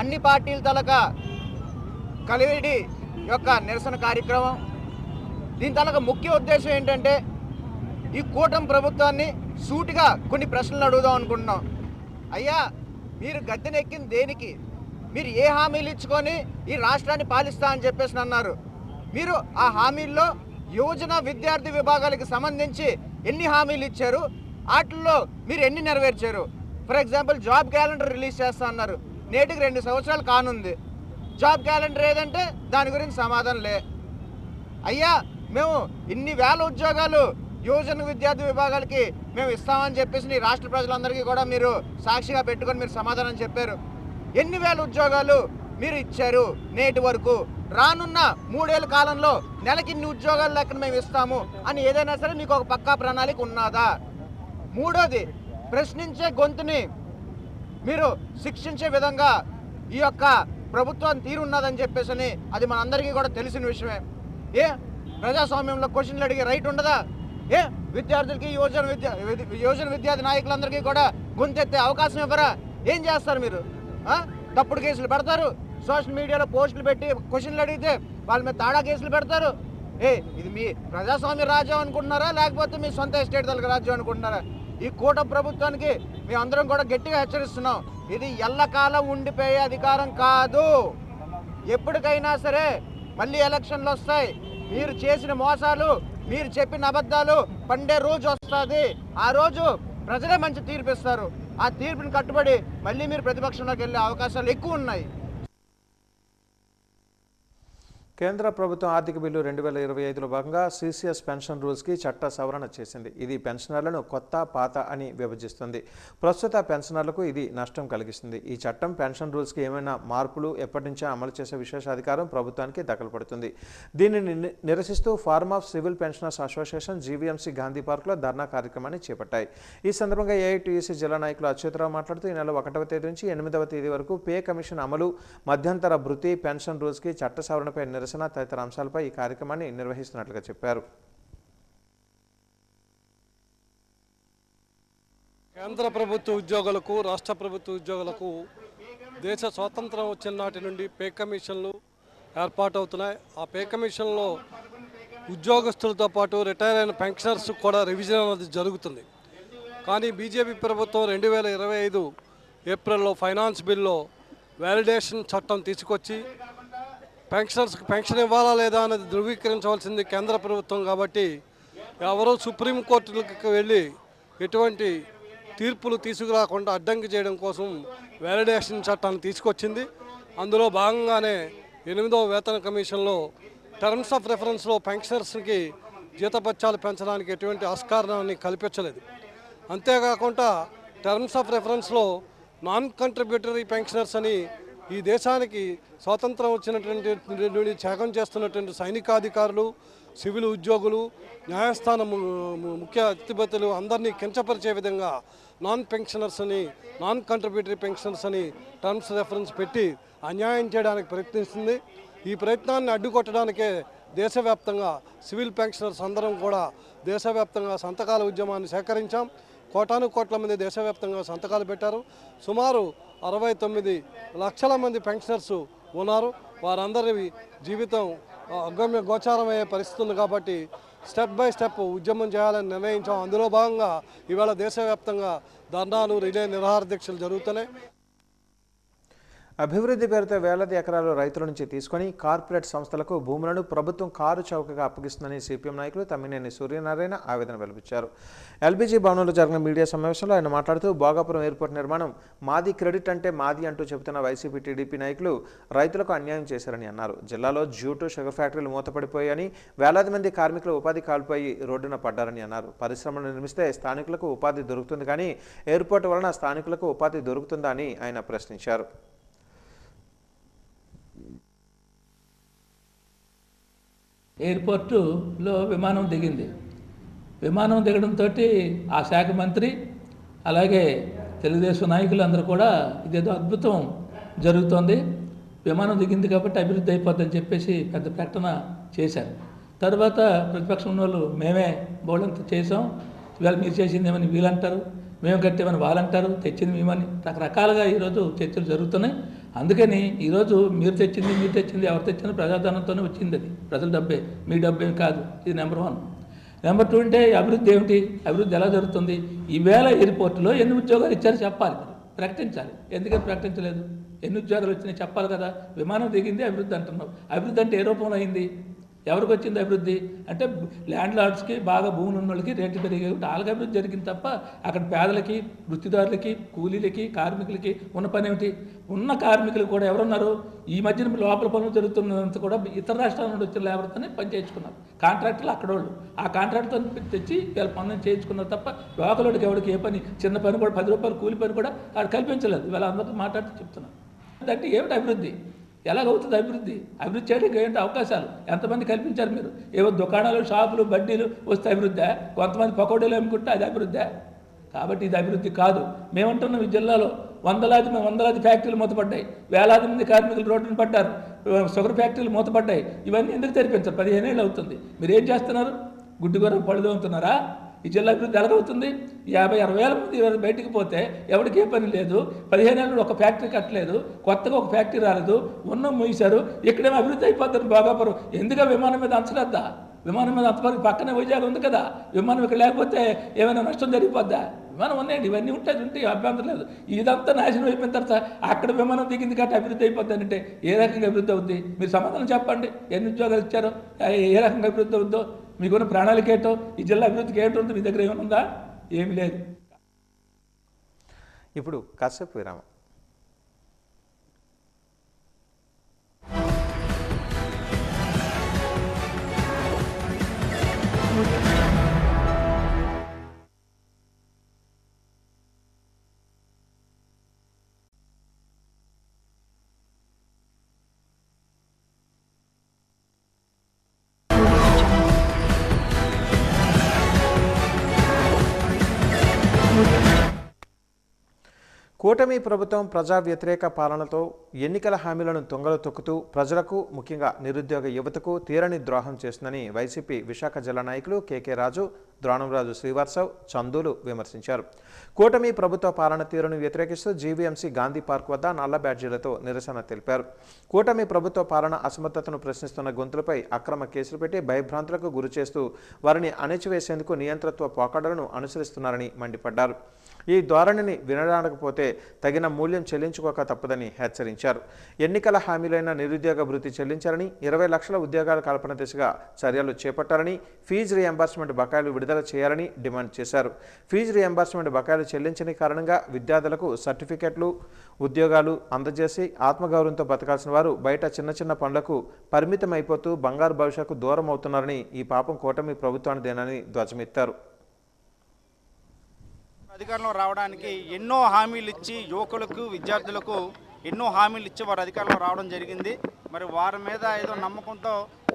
అన్ని పార్టీల తాలూకా కలివిడి యొక్క నిరసన కార్యక్రమం. దీని తాలూకా ముఖ్య ఉద్దేశం ఏంటంటే ఈ కూటమి ప్రభుత్వాన్ని సూటిగా కొన్ని ప్రశ్నలు అడుగుదాం అనుకుంటున్నాం. అయ్యా, మీరు గద్దెనెక్కింది దేనికి? మీరు ఏ హామీలు ఇచ్చుకొని ఈ రాష్ట్రాన్ని పాలిస్తా అని చెప్పేసి అన్నారు? మీరు ఆ హామీల్లో యువజన విద్యార్థి విభాగాలకు సంబంధించి ఎన్ని హామీలు ఇచ్చారు? వాటిల్లో మీరు ఎన్ని నెరవేర్చారు? For example job calendar release చేస్తా అన్నారు, నేటికి 2 సంవత్సరాలు కానుంది. జాబ్ క్యాలెండర్ ఏదంటే దాని గురించి సమాధానం లే. అయ్యా, మేము ఇన్ని వేల ఉద్యోగాలు యువజన విద్యార్థి విభాగాలకి మేము ఇస్తామని చెప్పేసి రాష్ట్ర ప్రజలందరికీ కూడా మీరు సాక్షిగా పెట్టుకొని మీరు సమాధానం చెప్పారు. ఎన్ని వేల ఉద్యోగాలు మీరు ఇచ్చారు నేటి వరకు? రానున్న 3 ఏళ్ల కాలంలో నెలకి ఇన్ని ఉద్యోగాలు లెక్కన మేము ఇస్తాము అని ఏదైనా సరే మీకు ఒక పక్కా ప్రణాళిక ఉన్నదా? మూడోది, ప్రశ్నించే గొంతుని మీరు శిక్షించే విధంగా ఈ యొక్క ప్రభుత్వం తీరున్నదని చెప్పేసి అది మనందరికీ కూడా తెలిసిన విషయమే. ప్రజాస్వామ్యంలో క్వశ్చన్లు అడిగే రైట్ ఉండదా? విద్యార్థులకి, యువజన విద్యార్థి నాయకులందరికీ కూడా గొంతెత్తే అవకాశం ఇవ్వరా? ఏం చేస్తారు మీరు? తప్పుడు కేసులు పెడతారు, సోషల్ మీడియాలో పోస్టులు పెట్టి క్వశ్చన్లు అడిగితే వాళ్ళ మీద తాడా కేసులు పెడతారు. ఇది మీ ప్రజాస్వామ్య రాజ్యం అనుకుంటున్నారా, లేకపోతే మీ సొంత ఎస్టేట్ దళ రాజ్యం అనుకుంటున్నారా? ఈ కూటమి ప్రభుత్వానికి మేము అందరం కూడా గట్టిగా హెచ్చరిస్తున్నాం, ఇది ఎల్లకాలం ఉండిపోయే అధికారం కాదు. ఎప్పటికైనా సరే మళ్ళీ ఎలక్షన్లు వస్తాయి. మీరు చేసిన మోసాలు, మీరు చెప్పిన అబద్ధాలు పండే రోజు వస్తుంది. ఆ రోజు ప్రజలే మంచి తీర్పు ఇస్తారు. ఆ తీర్పుని కట్టుబడి మళ్ళీ మీరు ప్రతిపక్షంలోకి వెళ్ళే అవకాశాలు ఎక్కువ ఉన్నాయి. కేంద్ర ప్రభుత్వం ఆర్థిక బిల్లు 2025లో భాగంగా CCS పెన్షన్ రూల్స్కి చట్ట సవరణ చేసింది. ఇది పెన్షనర్లను కొత్త, పాత అని విభజిస్తుంది. ప్రస్తుత పెన్షనర్లకు ఇది నష్టం కలిగిస్తుంది. ఈ చట్టం పెన్షన్ రూల్స్కి ఏమైనా మార్పులు ఎప్పటి నుంచో అమలు చేసే విశేషాధికారం ప్రభుత్వానికి దఖలుపడుతుంది. దీనిని నిరసిస్తూ forum of civil pensioners association GVMC Gandhi పార్క్లో ధర్నా కార్యక్రమాన్ని చేపట్టాయి. ఈ సందర్భంగా AITUC జిల్లా నాయకులు అచ్యుతరావు మాట్లాడుతూ ఈ నెల 1వ తేదీ నుంచి 8వ తేదీ వరకు పే కమిషన్ అమలు, మధ్యంతర భృతి, పెన్షన్ రూల్స్కి చట్ట సవరణపై తదితర అంశాలపై ఈ కార్యక్రమాన్ని నిర్వహిస్తున్నట్లుగా చెప్పారు. కేంద్ర ప్రభుత్వ ఉద్యోగులకు, రాష్ట్ర ప్రభుత్వ ఉద్యోగులకు దేశ స్వాతంత్రం వచ్చిన నాటి నుండి పే కమిషన్లు ఏర్పాటవుతున్నాయి. ఆ పే కమిషన్లో ఉద్యోగస్తులతో పాటు రిటైర్ అయిన పెన్షనర్స్ కూడా రివిజన్ అనేది జరుగుతుంది. కానీ బీజేపీ ప్రభుత్వం 2025 ఏప్రిల్లో ఫైనాన్స్ బిల్లో వ్యాలిడేషన్ చట్టం తీసుకొచ్చి పెన్షనర్స్కి పెన్షన్ ఇవ్వాలా లేదా అనేది ధృవీకరించవలసింది కేంద్ర ప్రభుత్వం. కాబట్టి ఎవరో సుప్రీంకోర్టులకు వెళ్ళి ఎటువంటి తీర్పులు తీసుకురాకుండా అడ్డంకి చేయడం కోసం వ్యాలిడేషన్ చట్టాన్ని తీసుకొచ్చింది. అందులో భాగంగానే 8వ వేతన కమిషన్లో టర్మ్స్ ఆఫ్ రెఫరెన్స్లో పెన్షనర్స్కి జీతభత్యాలు పెంచడానికి ఎటువంటి ఆస్కారాన్ని కల్పించలేదు. అంతేకాకుండా టర్మ్స్ ఆఫ్ రెఫరెన్స్లో నాన్ కంట్రిబ్యూటరీ పెన్షనర్స్ అని ఈ దేశానికి స్వాతంత్రం వచ్చినటువంటి త్యాగం చేస్తున్నటువంటి సైనికాధికారులు, సివిల్ ఉద్యోగులు, న్యాయస్థానం ముఖ్య అధిపతులు అందరినీ కించపరిచే విధంగా నాన్ పెన్షనర్స్ అని, నాన్ కంట్రిబ్యూటరీ పెన్షనర్స్ అని టర్మ్స్ రెఫరెన్స్ పెట్టి అన్యాయం చేయడానికి ప్రయత్నిస్తుంది. ఈ ప్రయత్నాన్ని అడ్డుకొట్టడానికే దేశవ్యాప్తంగా సివిల్ పెన్షనర్స్ అందరం కూడా దేశవ్యాప్తంగా సంతకాల ఉద్యమాన్ని సేకరించాం. కోటాను కోట్ల మంది దేశవ్యాప్తంగా సంతకాలు పెట్టారు. సుమారు 69 లక్షల మంది పెన్షనర్స్ ఉన్నారు. వారందరి జీవితం అగమ్య గోచారమయ్యే పరిస్థితి ఉంది. కాబట్టి స్టెప్ బై స్టెప్ ఉద్యమం చేయాలని నిర్ణయించాం. అందులో భాగంగా ఇవాళ దేశవ్యాప్తంగా ధర్నాలు, రిలే నిరాహార దీక్షలు జరుగుతున్నాయి. అభివృద్ధి పేరుతో వేలాది ఎకరాలు రైతుల నుంచి తీసుకొని కార్పొరేట్ సంస్థలకు భూములను ప్రభుత్వం కారు చౌకగా అప్పగిస్తుందని సిపిఎం నాయకులు తమ్మినేని సూర్యనారాయణ ఆవేదన వెలిపించారు. ఎల్బీజీ భవనంలో జరిగిన మీడియా సమావేశంలో ఆయన మాట్లాడుతూ భోగాపురం ఎయిర్పోర్ట్ నిర్మాణం మాది, క్రెడిట్ అంటే మాది అంటూ చెబుతున్న వైసీపీ, టీడీపీ నాయకులు రైతులకు అన్యాయం చేశారని అన్నారు. జిల్లాలో జ్యూటు, షుగర్ ఫ్యాక్టరీలు మూతపడిపోయాయని, వేలాది మంది కార్మికులు ఉపాధి కోల్పోయి రోడ్డున పడ్డారని అన్నారు. పరిశ్రమలు నిర్మిస్తే స్థానికులకు ఉపాధి దొరుకుతుంది కానీ ఎయిర్పోర్ట్ వలన స్థానికులకు ఉపాధి దొరుకుతుందా అని ఆయన ప్రశ్నించారు. ఎయిర్పోర్టులో విమానం దిగింది. విమానం దిగడంతో ఆ శాఖ మంత్రి అలాగే తెలుగుదేశం నాయకులు అందరూ కూడా ఇదేదో అద్భుతం జరుగుతోంది, విమానం దిగింది కాబట్టి అభివృద్ధి అయిపోద్దని చెప్పేసి పెద్ద ప్రకటన చేశారు. తర్వాత ప్రతిపక్షం ఉన్న వాళ్ళు మేమే బోర్డంతా చేసాం, ఇవాళ మీరు చేసిందేమని వీళ్ళంటారు, మేము కట్టేమని వాళ్ళంటారు, తెచ్చింది మేమని రకరకాలుగా ఈరోజు చర్చలు జరుగుతున్నాయి. అందుకని ఈరోజు మీరు తెచ్చింది ఎవరు తెచ్చిన ప్రజాధనంతోనే వచ్చింది, అది ప్రజల డబ్బే, మీ డబ్బే కాదు. ఇది నెంబర్ 1. నెంబర్ 2 అంటే అభివృద్ధి ఏమిటి, అభివృద్ధి ఎలా జరుగుతుంది? ఈవేళ ఎయిర్పోర్టులో ఎన్ని ఉద్యోగాలు ఇచ్చారో చెప్పాలి, ప్రకటించాలి. ఎందుకని ప్రకటించలేదు? ఎన్ని ఉద్యోగాలు వచ్చినాయి చెప్పాలి కదా. విమానం దిగింది అభివృద్ధి అంటున్నావు, అభివృద్ధి అంటే ఏ రూపంలో అయింది? ఎవరికి వచ్చింది అభివృద్ధి? అంటే ల్యాండ్ లార్డ్స్కి, బాగా భూములు ఉన్న వాళ్ళకి రేట్లు పెరిగాయి, వాళ్ళకి అభివృద్ధి జరిగింది తప్ప అక్కడ పేదలకి, వృత్తిదారులకి, కూలీలకి, కార్మికులకి ఉన్న పని ఏమిటి? ఉన్న కార్మికులు కూడా ఎవరున్నారు? ఈ మధ్యన లోపల పనులు జరుగుతున్నంత కూడా ఇతర రాష్ట్రాల నుండి వచ్చిన లేబర్తోనే పని చేయించుకున్నారు. కాంట్రాక్టులు అక్కడ వాళ్ళు ఆ కాంట్రాక్ట్తో తెచ్చి వీళ్ళ పనులను చేయించుకున్నారు తప్ప లోకలోడికి ఎవరికి ఏ పని, చిన్న పని కూడా 10 రూపాయలు కూలి పని కూడా అక్కడ కల్పించలేదు. వీళ్ళ అందరితో మాట్లాడుతూ చెప్తున్నారు. అంటే ఏమిటి అభివృద్ధి? ఎలాగవుతుంది అభివృద్ధి? అభివృద్ధి చేయడానికి ఏంటి అవకాశాలు ఎంతమంది కల్పించారు మీరు? ఏవో దుకాణాలు, షాపులు, బడ్డీలు వస్తే అభివృద్ధి? కొంతమంది పకోడీలు అమ్ముకుంటే అది అభివృద్ధి? కాబట్టి ఇది అభివృద్ధి కాదు. మేమంటున్నాం ఈ జిల్లాలో వందలాది ఫ్యాక్టరీలు మూతపడ్డాయి, వేలాది మంది కార్మికులు రోడ్డును పడ్డారు, షుగర్ ఫ్యాక్టరీలు మూతపడ్డాయి. ఇవన్నీ ఎందుకు తెరిపించారు? 15 ఏళ్ళు అవుతుంది. మీరు ఏం చేస్తున్నారు? గుడ్డిగొర్ర పళ్ళు అవుతున్నారా? ఈ జిల్లా అభివృద్ధి ఎలాగవుతుంది? 50-60 వేల మంది బయటికి పోతే ఎవరికి ఏ పని లేదు, 15 ఏళ్ళు ఒక ఫ్యాక్టరీ కట్టలేదు, కొత్తగా ఒక ఫ్యాక్టరీ రాలేదు, ఉన్న మూసారు. ఇక్కడేమో అభివృద్ధి అయిపోతుంది భోగాపురం. ఎందుకు విమానం మీద అంచలేద్దా? విమానం మీద అంతవరకు పక్కనే వైజాగ్ ఉంది కదా, విమానం ఇక్కడ లేకపోతే ఏమైనా నష్టం జరిగిపోద్దా? విమానం ఉన్నాయండి, ఇవన్నీ ఉంటాయి, అభ్యంతరం లేదు. ఇదంతా నాశనం అయిపోయిన తర్వాత అక్కడ విమానం దిగింది కాబట్టి అభివృద్ధి అయిపోద్ది అంటే ఏ రకంగా అభివృద్ధి అవుద్ది? మీరు సమాధానం చెప్పండి. ఎన్ని ఉద్యోగాలు ఇచ్చారో, ఏ రకంగా అభివృద్ధి అవుద్దో, మీకున్న ప్రణాళిక ఏంటో, ఈ జిల్లా అభివృద్ధికి ఏంటో మీ దగ్గర ఏమైనా ఏమీ లేదు. ఇప్పుడు కాసేపు విరామం. కూటమి ప్రభుత్వం ప్రజా వ్యతిరేక పాలనతో ఎన్నికల హామీలను తుంగలో తొక్కుతూ ప్రజలకు, ముఖ్యంగా నిరుద్యోగ యువతకు తీరని ద్రోహం చేస్తుందని వైసీపీ విశాఖ జిల్లా నాయకులు కేకే రాజు, ద్రోణంరాజు శ్రీవాత్సవ్, చందూలు విమర్శించారు. కూటమి ప్రభుత్వ పాలన తీరును వ్యతిరేకిస్తూ జీవీఎంసీ గాంధీ పార్క్ వద్ద నల్ల బ్యాడ్జీలతో నిరసన తెలిపారు. కూటమి ప్రభుత్వ పాలన అసమర్థతను ప్రశ్నిస్తున్న గొంతులపై అక్రమ కేసులు పెట్టి భయభ్రాంతులకు గురిచేస్తూ వారిని అణిచివేసేందుకు నియంతృత్వ పోకడలను అనుసరిస్తున్నారని మండిపడ్డారు. ఈ ధోరణిని వినడానకపోతే తగిన మూల్యం చెల్లించుకోక తప్పదని హెచ్చరించారు. ఎన్నికల హామీలైన నిరుద్యోగ భృతి చెల్లించాలని, 20 లక్షల ఉద్యోగాల కల్పన దిశగా చర్యలు చేపట్టాలని, ఫీజు రియంబర్స్మెంట్ బకాయిలు విడుదల చేయాలని డిమాండ్ చేశారు. ఫీజు రియంబర్స్మెంట్ బకాయిలు చెల్లించని కారణంగా విద్యార్థులకు సర్టిఫికెట్లు, ఉద్యోగాలు అందజేసి ఆత్మగౌరవంతో బతకాల్సిన వారు బయట చిన్న చిన్న పనులకు పరిమితం అయిపోతూ బంగారు భవిష్యత్తుకు దూరం అవుతున్నారని, ఈ పాపం కూటమి ప్రభుత్వానిదేనని ధ్వజమెత్తారు. అధికారంలో రావడానికి ఎన్నో హామీలు ఇచ్చి యువకులకు, విద్యార్థులకు ఎన్నో హామీలు ఇచ్చి వారు అధికారంలో రావడం జరిగింది. మరి వారి మీద ఏదో నమ్మకంతో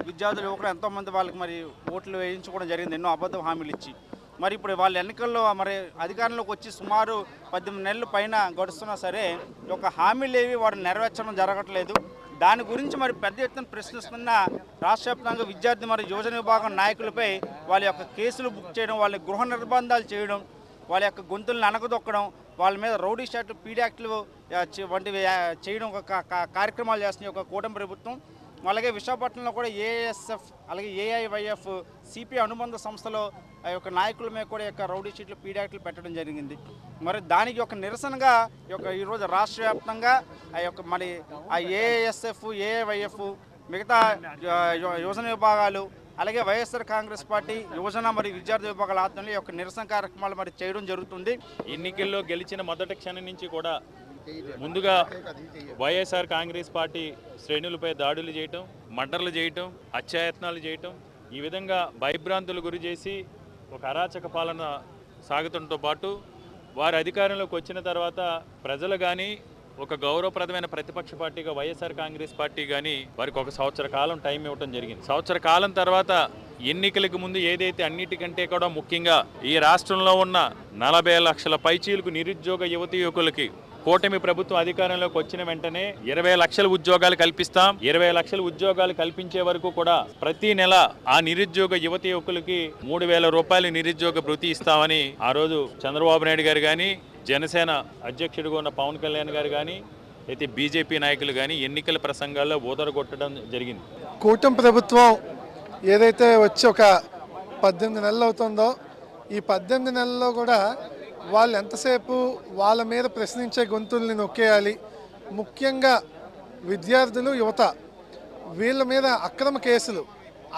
విద్యార్థులు, యువకులు ఎంతోమంది వాళ్ళకి మరి ఓట్లు వేయించుకోవడం జరిగింది, ఎన్నో అబద్ధ హామీలు ఇచ్చి. మరి ఇప్పుడు వాళ్ళ ఎన్నికల్లో మరి అధికారంలోకి వచ్చి సుమారు 18 నెలల పైన గడుస్తున్నా సరే ఒక హామీలు ఏవి వారు నెరవేర్చడం జరగట్లేదు. దాని గురించి మరి పెద్ద ఎత్తున ప్రశ్నిస్తున్న రాష్ట్ర వ్యాప్తంగా విద్యార్థి మరి యువజన విభాగం నాయకులపై వాళ్ళ యొక్క కేసులు బుక్ చేయడం, వాళ్ళ గృహ నిర్బంధాలు చేయడం, వాళ్ళ యొక్క గొంతులను అనగదొక్కడం, వాళ్ళ మీద రౌడీ షాట్లు, పీడీ యాక్ట్లు వంటివి చేయడం ఒక కార్యక్రమాలు చేస్తున్నాయి ఒక కూటమి ప్రభుత్వం. అలాగే విశాఖపట్నంలో కూడా ఏఎస్ఎఫ్ అలాగే ఏఐవైఎఫ్ సిపిఐ అనుబంధ సంస్థలో ఆ యొక్క నాయకుల మీద కూడా యొక్క రౌడీ షీట్లు, పీడీ యాక్ట్లు పెట్టడం జరిగింది. మరి దానికి ఒక నిరసనగా ఈరోజు రాష్ట్ర వ్యాప్తంగా ఆ యొక్క మరి ఆ ఏఎస్ఎఫ్, ఏఐవైఎఫ్, మిగతా యువజన విభాగాలు అలాగే వైఎస్ఆర్ కాంగ్రెస్ పార్టీ యువజన మరియు విద్యార్థి విభాగాల ఆధ్వర్యంలో యొక్క నిరసన కార్యక్రమాలు మరి చేయడం జరుగుతుంది. ఎన్నికల్లో గెలిచిన మొదటి క్షణం నుంచి కూడా ముందుగా వైఎస్ఆర్ కాంగ్రెస్ పార్టీ శ్రేణులపై దాడులు చేయటం, మర్డర్లు చేయటం, హత్యాయత్నాలు చేయటం, ఈ విధంగా భయభ్రాంతులు గురి చేసి ఒక అరాచక పాలన సాగుతుండటంతో పాటు వారు అధికారంలోకి వచ్చిన తర్వాత ప్రజలు కానీ ఒక గౌరవప్రదమైన ప్రతిపక్ష పార్టీగా వైఎస్ఆర్ కాంగ్రెస్ పార్టీ కానీ వారికి ఒక సంవత్సర కాలం టైం ఇవ్వడం జరిగింది. సంవత్సర కాలం తర్వాత ఎన్నికలకు ముందు ఏదైతే అన్నిటికంటే కూడా ముఖ్యంగా ఈ రాష్ట్రంలో ఉన్న 40 లక్షల పైచీలకు నిరుద్యోగ యువతీ యువకులకి కూటమి ప్రభుత్వం అధికారంలోకి వచ్చిన వెంటనే 20 లక్షల ఉద్యోగాలు కల్పిస్తాం. 20 లక్షల ఉద్యోగాలు కల్పించే వరకు కూడా ప్రతి నెల ఆ నిరుద్యోగ యువతీ యువకులకి 3,000 రూపాయలు నిరుద్యోగ భృతి ఇస్తామని ఆ రోజు చంద్రబాబు నాయుడు గారు కానీ, జనసేన అధ్యక్షుడిగా ఉన్న పవన్ కళ్యాణ్ గారు కానీ, అయితే బీజేపీ నాయకులు కానీ ఎన్నికల ప్రసంగాల్లో ఊదరగొట్టడం జరిగింది. కూటమి ప్రభుత్వం ఏదైతే వచ్చి ఒక 18 నెలలు అవుతుందో ఈ 18 నెలల్లో కూడా వాళ్ళు ఎంతసేపు వాళ్ళ మీద ప్రశ్నించే గొంతుల్ని నొక్కేయాలి. ముఖ్యంగా విద్యార్థులు, యువత వీళ్ళ మీద అక్రమ కేసులు,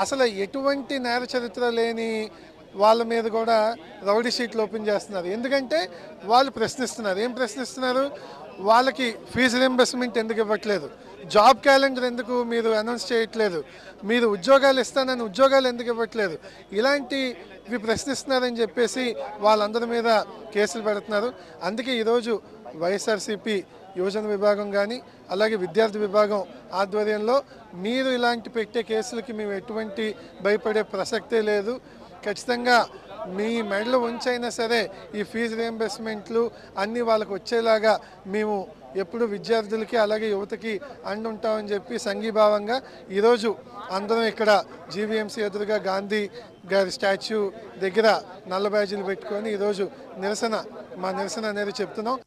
అసలు ఎటువంటి నేర చరిత్ర లేని వాళ్ళ మీద కూడా రౌడీ షీట్లు ఓపెన్ చేస్తున్నారు. ఎందుకంటే వాళ్ళు ప్రశ్నిస్తున్నారు. ఏం ప్రశ్నిస్తున్నారు? వాళ్ళకి ఫీజు రింబర్స్మెంట్ ఎందుకు ఇవ్వట్లేదు, జాబ్ క్యాలెండర్ ఎందుకు మీరు అనౌన్స్ చేయట్లేదు, మీరు ఉద్యోగాలు ఇస్తానని ఉద్యోగాలు ఎందుకు ఇవ్వట్లేదు, ఇలాంటివి ప్రశ్నిస్తున్నారని చెప్పేసి వాళ్ళందరి మీద కేసులు పెడుతున్నారు. అందుకే ఈరోజు వైఎస్ఆర్సీపీ యువజన విభాగం కానీ అలాగే విద్యార్థి విభాగం ఆధ్వర్యంలో మీరు ఇలాంటి పెట్టే కేసులకి మేము ఎటువంటి భయపడే ప్రసక్తే లేదు. ఖచ్చితంగా మీ మెడలు ఉంచైనా సరే ఈ ఫీజు రియంబర్స్మెంట్లు అన్నీ వాళ్ళకు వచ్చేలాగా మేము ఎప్పుడు విద్యార్థులకి అలాగే యువతకి అండుంటామని చెప్పి సంఘీభావంగా ఈరోజు అందరం ఇక్కడ జీవీఎంసీ ఎదురుగా గాంధీ గారి స్టాచ్యూ దగ్గర నల్ల బ్యాజీలు పెట్టుకొని ఈరోజు మా నిరసన అనేది చెప్తున్నాం.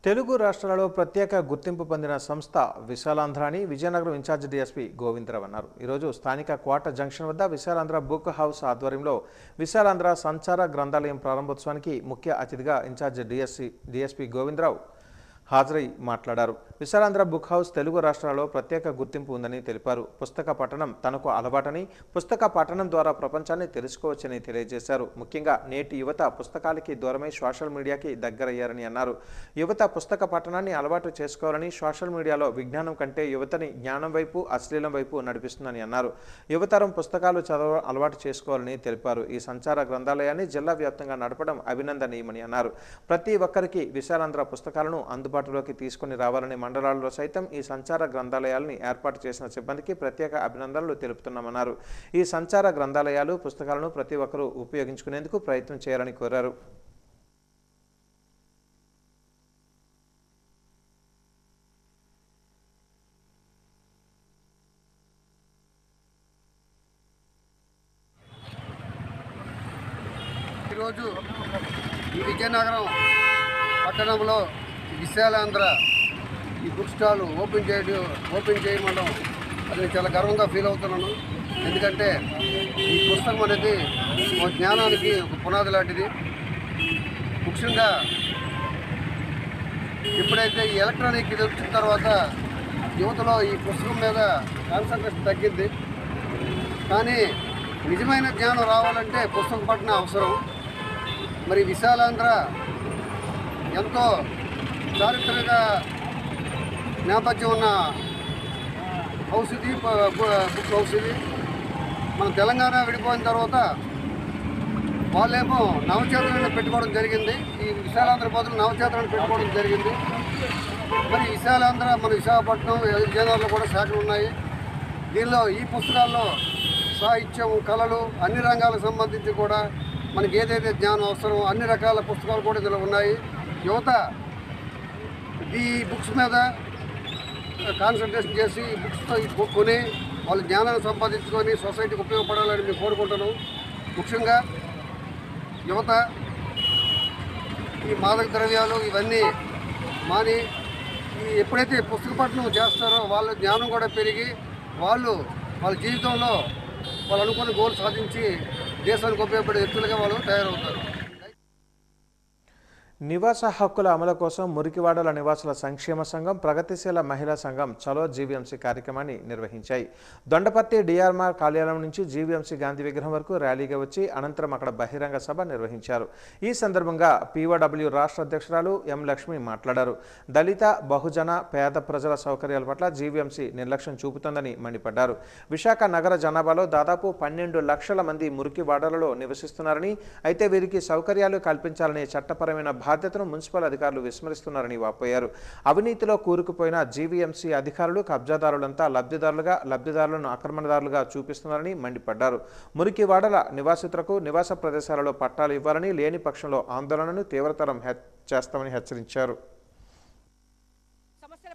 తెలుగు రాష్ట్రాలలో ప్రత్యేక గుర్తింపు పొందిన సంస్థ విశాలాంధ్ర అని విజయనగరం ఇన్ఛార్జ్ డీఎస్పీ గోవిందరావు అన్నారు. ఈరోజు స్థానిక కోట జంక్షన్ వద్ద విశాలాంధ్ర బుక్ హౌస్ ఆధ్వర్యంలో విశాలాంధ్ర సంచార గ్రంథాలయం ప్రారంభోత్సవానికి ముఖ్య అతిథిగా ఇన్ఛార్జ్ డీఎస్పీ గోవిందరావు హాజరై మాట్లాడారు. విశాలాంధ్ర బుక్ హౌస్ తెలుగు రాష్ట్రాల్లో ప్రత్యేక గుర్తింపు ఉందని తెలిపారు. పుస్తక పఠనం తనకు అలవాటని, పుస్తక పఠనం ద్వారా ప్రపంచాన్ని తెలుసుకోవచ్చని తెలియజేశారు. ముఖ్యంగా నేటి యువత పుస్తకాలకి దూరమై సోషల్ మీడియాకి దగ్గరయ్యారని అన్నారు. యువత పుస్తక పఠనాన్ని అలవాటు చేసుకోవాలని, సోషల్ మీడియాలో విజ్ఞానం కంటే యువతని జ్ఞానం వైపు, అశ్లీలం వైపు నడిపిస్తుందని అన్నారు. యువతరం పుస్తకాలు చదవ అలవాటు చేసుకోవాలని తెలిపారు. ఈ సంచార గ్రంథాలయాన్ని జిల్లా వ్యాప్తంగా నడపడం అభినందనీయమని అన్నారు. ప్రతి ఒక్కరికి విశాలాంధ్ర పుస్తకాలను అందుబాటులోకి తీసుకుని రావాలని మండలాల్లో సైతం ఈ సంచార గ్రంథాలయాలని ఏర్పాటు చేసిన సిబ్బందికి ప్రత్యేక అభినందనలు తెలుపుతున్నామన్నారు. ఈ సంచార గ్రంథాలయాలు, పుస్తకాలను ప్రతి ఒక్కరూ ఉపయోగించుకునేందుకు ప్రయత్నం చేయాలని కోరారు. ఈరోజు ఈ విజయనగరం పట్టణంలో విశాలాంధ్ర ఈ బుక్ స్టాల్ ఓపెన్ చేయమడం అది చాలా గర్వంగా ఫీల్ అవుతున్నాను. ఎందుకంటే ఈ పుస్తకం అనేది ఒక జ్ఞానానికి ఒక పునాది లాంటిది. ముఖ్యంగా ఎప్పుడైతే ఈ ఎలక్ట్రానిక్ ఇది వచ్చిన తర్వాత యువతలో ఈ పుస్తకం మీద కాన్సన్ట్రేషన్ తగ్గింది. కానీ నిజమైన జ్ఞానం రావాలంటే పుస్తకం పఠన అవసరం. మరి విశాలాంధ్ర ఎంతో చారిత్రక నేపథ్యం ఉన్న హౌస్ ఇది, బుక్ హౌస్ ఇది. మన తెలంగాణ విడిపోయిన తర్వాత వాళ్ళేమో నవచేతనాన్ని పెట్టుకోవడం జరిగింది. ఈ విశాలాంధ్ర బదులు నవచేతనాన్ని పెట్టుకోవడం జరిగింది. మరి విశాలాంధ్ర మన విశాఖపట్నం, విజయనగరంలో కూడా శాఖలు ఉన్నాయి. దీనిలో ఈ పుస్తకాల్లో సాహిత్యం, కళలు అన్ని రంగాలకు సంబంధించి కూడా మనకి ఏదైతే జ్ఞానం అవసరం అన్ని రకాల పుస్తకాలు కూడా ఇందులో ఉన్నాయి. యువత ఈ బుక్స్ మీద కాన్సన్ట్రేషన్ చేసి ఈ బుక్స్తో కొని వాళ్ళ జ్ఞానాన్ని సంపాదించుకొని సొసైటీకి ఉపయోగపడాలని మేము కోరుకుంటున్నాం. ముఖ్యంగా యువత ఈ మాదక ద్రవ్యాలు ఇవన్నీ మాని ఎప్పుడైతే పుస్తక పఠనం చేస్తారో వాళ్ళ జ్ఞానం కూడా పెరిగి వాళ్ళ జీవితంలో వాళ్ళు అనుకున్న గోల్ సాధించి దేశానికి ఉపయోగపడే వ్యక్తులుగా వాళ్ళు తయారవుతారు. నివాస హక్కుల అమలు కోసం మురికివాడల నివాసుల సంక్షేమ సంఘం, ప్రగతిశీల మహిళా సంఘం చలో జీవీఎంసీ కార్యక్రమాన్ని నిర్వహించాయి. దొండపర్తి డిఆర్ఆర్ కార్యాలయం నుంచి జీవీఎంసీ గాంధీ విగ్రహం వరకు ర్యాలీగా వచ్చి అనంతరం అక్కడ బహిరంగ సభ నిర్వహించారు. ఈ సందర్భంగా పీఓడబ్ల్యూ రాష్ట్ర అధ్యక్షురాలు ఎం లక్ష్మి మాట్లాడారు. దళిత, బహుజన, పేద ప్రజల సౌకర్యాల పట్ల జీవీఎంసీ నిర్లక్ష్యం చూపుతోందని మండిపడ్డారు. విశాఖ నగర జనాభాలో దాదాపు 12 లక్షల మంది మురికివాడలలో నివసిస్తున్నారని, అయితే వీరికి సౌకర్యాలు కల్పించాలనే చట్టపరమైన బాధ్యతను మున్సిపల్ అధికారులు విస్మరిస్తున్నారని వాపోయారు. అవినీతిలో కూరుకుపోయిన జీవీఎంసీ అధికారులు కబ్జాదారులంతా లబ్ధిదారులను ఆక్రమణదారులుగా చూపిస్తున్నారని మండిపడ్డారు. మురికివాడల నివాసితులకు నివాస ప్రదేశాలలో పట్టాలు ఇవ్వాలని, లేని పక్షంలో ఆందోళనను తీవ్రతరం చేస్తామని హెచ్చరించారు.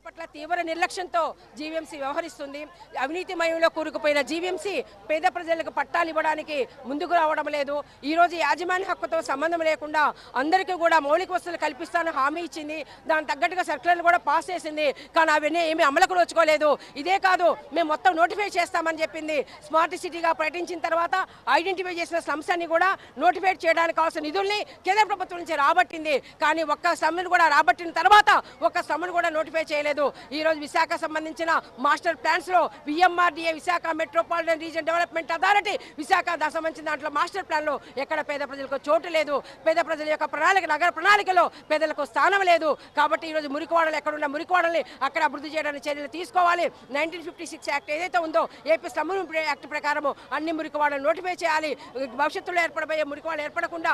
పట్ల తీవ్ర నిర్లక్ష్యంతో జీవీఎంసీ వ్యవహరిస్తుంది. అవినీతిమయంలో కూరుకుపోయిన జీవీఎంసీ పేద ప్రజలకు పట్టాలు ఇవ్వడానికి ముందుకు రావడం లేదు. ఈరోజు యాజమాన్య హక్కుతో సంబంధం లేకుండా అందరికీ కూడా మౌలిక వసతులు కల్పిస్తానని హామీ ఇచ్చింది. దానికి తగ్గట్టుగా సర్కులర్లు కూడా పాస్ చేసింది. కానీ అవన్నీ ఏమీ అమలుకు నోచుకోలేదు. ఇదే కాదు, మేము మొత్తం నోటిఫై చేస్తామని చెప్పింది. స్మార్ట్ సిటీగా ప్రకటించిన తర్వాత ఐడెంటిఫై చేసిన స్లమ్స్ అన్ని కూడా నోటిఫై చేయడానికి కావాల్సిన నిధుల్ని కేంద్ర ప్రభుత్వం నుంచి రాబట్టింది. కానీ ఒక్క స్లమ్ను కూడా రాబట్టిన తర్వాత ఒక్క స్లమ్ను కూడా నోటిఫై చేయలేదు. ఈ రోజు విశాఖ సంబంధించిన మాస్టర్ ప్లాన్స్ లో VMRDA Visakha metropolitan reason development authority Visakha సంబంధించిన దాంట్లో మాస్టర్ ప్లాన్ లో ఎక్కడ పేద ప్రజలకు చోటు లేదు. పేద ప్రజల యొక్క ప్రణాళిక, నగర ప్రణాళికలో పేదలకు స్థానం లేదు. కాబట్టి ఈ రోజు మురికివాడలు ఎక్కడున్న మురికివాడల్ని అక్కడ అభివృద్ధి చేయడానికి చర్యలు తీసుకోవాలి. 1956 యాక్ట్ ఏదైతే ఉందో ఏపీ స్లమ్ యాక్ట్ ప్రకారం అన్ని మురికివాడలు నోటిఫై చేయాలి. భవిష్యత్తులో ఏర్పడబోయే మురికివాడలు ఏర్పడకుండా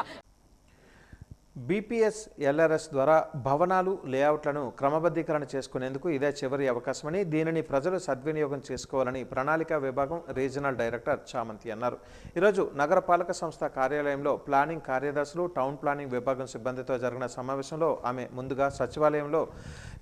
బీపీఎస్ ఎల్ఆర్ఎస్ ద్వారా భవనాలు లేఅవుట్లను క్రమబద్ధీకరణ చేసుకునేందుకు ఇదే చివరి అవకాశమని, దీనిని ప్రజలు సద్వినియోగం చేసుకోవాలని ప్రణాళిక విభాగం రీజనల్ డైరెక్టర్ చామంతి అన్నారు. ఈరోజు నగరపాలక సంస్థ కార్యాలయంలో ప్లానింగ్ కార్యదర్శులు, టౌన్ ప్లానింగ్ విభాగం సిబ్బందితో జరిగిన సమావేశంలో ఆమె ముందుగా సచివాలయంలో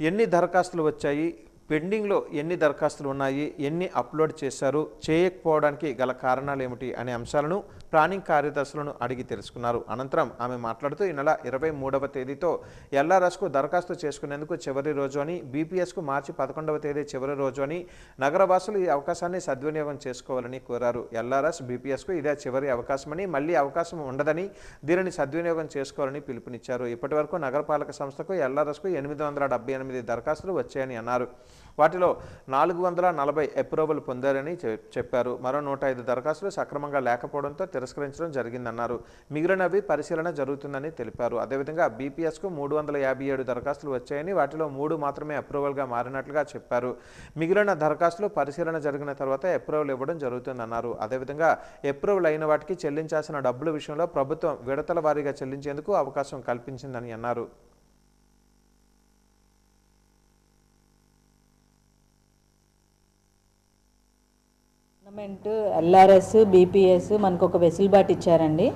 ఎన్ని దరఖాస్తులు వచ్చాయి, పెండింగ్లో ఎన్ని దరఖాస్తులు ఉన్నాయి, ఎన్ని అప్లోడ్ చేశారు, చేయకపోవడానికి గల కారణాలు ఏమిటి అనే అంశాలను ప్లానింగ్ కార్యదర్శులను అడిగి తెలుసుకున్నారు. అనంతరం ఆమె మాట్లాడుతూ ఈ నెల 23వ తేదీతో ఎల్ఆర్ఎస్కు దరఖాస్తు చేసుకునేందుకు చివరి రోజు అని, బీపీఎస్కు మార్చి 11వ తేదీ చివరి రోజు అని నగరవాసులు ఈ అవకాశాన్ని సద్వినియోగం చేసుకోవాలని కోరారు. ఎల్ఆర్ఎస్, బీపీఎస్కు ఇదే చివరి అవకాశమని, మళ్లీ అవకాశం ఉండదని, దీనిని సద్వినియోగం చేసుకోవాలని పిలుపునిచ్చారు. ఇప్పటి వరకు నగరపాలక సంస్థకు ఎల్ఆర్ఎస్కు 878 దరఖాస్తులు వచ్చాయని అన్నారు. వాటిలో 440 అప్రూవల్ పొందారని చెప్పారు. మరో 105 దరఖాస్తులు సక్రమంగా లేకపోవడంతో తిరస్కరించడం జరిగిందన్నారు. మిగిలినవి పరిశీలన జరుగుతుందని తెలిపారు. అదేవిధంగా బీపీఎస్కు 357 దరఖాస్తులు వచ్చాయని, వాటిలో 3 మాత్రమే అప్రూవల్గా మారినట్లుగా చెప్పారు. మిగిలిన దరఖాస్తులు పరిశీలన జరిగిన తర్వాత అప్రూవల్ ఇవ్వడం జరుగుతుందన్నారు. అదేవిధంగా అప్రూవల్ అయిన వాటికి చెల్లించాల్సిన డబ్బుల విషయంలో ప్రభుత్వం విడతల వారీగా చెల్లించేందుకు అవకాశం కల్పించిందని అన్నారు. గవర్నమెంట్ ఎల్ఆర్ఎస్, బీపీఎస్ మనకు ఒక వెసులుబాటు ఇచ్చారండి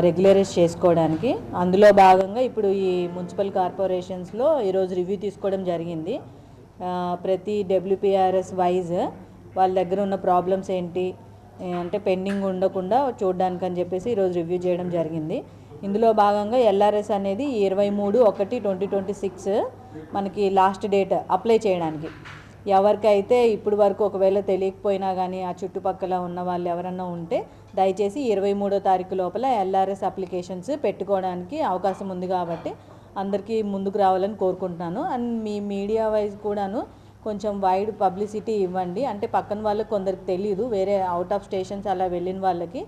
రెగ్యులరైజ్ చేసుకోవడానికి. అందులో భాగంగా ఇప్పుడు ఈ మున్సిపల్ కార్పొరేషన్స్లో ఈరోజు రివ్యూ తీసుకోవడం జరిగింది. ప్రతి డబ్ల్యూపీఆర్ఎస్ వైజ్ వాళ్ళ దగ్గర ఉన్న ప్రాబ్లమ్స్ ఏంటి అంటే పెండింగ్ ఉండకుండా చూడడానికి అని చెప్పేసి ఈరోజు రివ్యూ చేయడం జరిగింది. ఇందులో భాగంగా ఎల్ఆర్ఎస్ అనేది 23/1/2026 మనకి లాస్ట్ డేట్ అప్లై చేయడానికి. ఎవరికైతే ఇప్పుడు వరకు ఒకవేళ తెలియకపోయినా కానీ ఆ చుట్టుపక్కల ఉన్న వాళ్ళు ఎవరన్నా ఉంటే దయచేసి 23వ తారీఖు లోపల ఎల్ఆర్ఎస్ అప్లికేషన్స్ పెట్టుకోవడానికి అవకాశం ఉంది కాబట్టి అందరికీ ముందుకు రావాలని కోరుకుంటున్నాను. అండ్ మీ మీడియా వైజ్ కూడాను కొంచెం వైడ్ పబ్లిసిటీ ఇవ్వండి. అంటే పక్కన వాళ్ళకి కొందరికి తెలియదు, వేరే అవుట్ ఆఫ్ స్టేషన్స్ అలా వెళ్ళిన వాళ్ళకి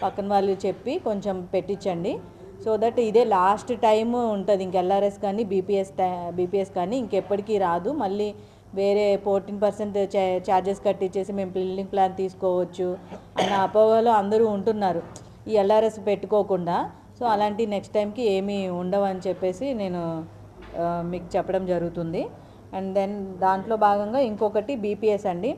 పక్కన వాళ్ళు చెప్పి కొంచెం పెట్టించండి. సో దట్ ఇదే లాస్ట్ టైం ఉంటుంది. ఇంక ఎల్ఆర్ఎస్ కానీ బీపీఎస్ కానీ ఇంకెప్పటికీ రాదు. మళ్ళీ వేరే 14% ఛార్జెస్ కట్టించేసి మేము బిల్డింగ్ ప్లాన్ తీసుకోవచ్చు అన్న అపోహలో అందరూ ఉంటున్నారు ఈ ఎల్ఆర్ఎస్ పెట్టుకోకుండా. సో అలాంటి నెక్స్ట్ టైంకి ఏమీ ఉండవని చెప్పేసి నేను మీకు చెప్పడం జరుగుతుంది. అండ్ దెన్ దాంట్లో భాగంగా ఇంకొకటి బీపీఎస్ అండి.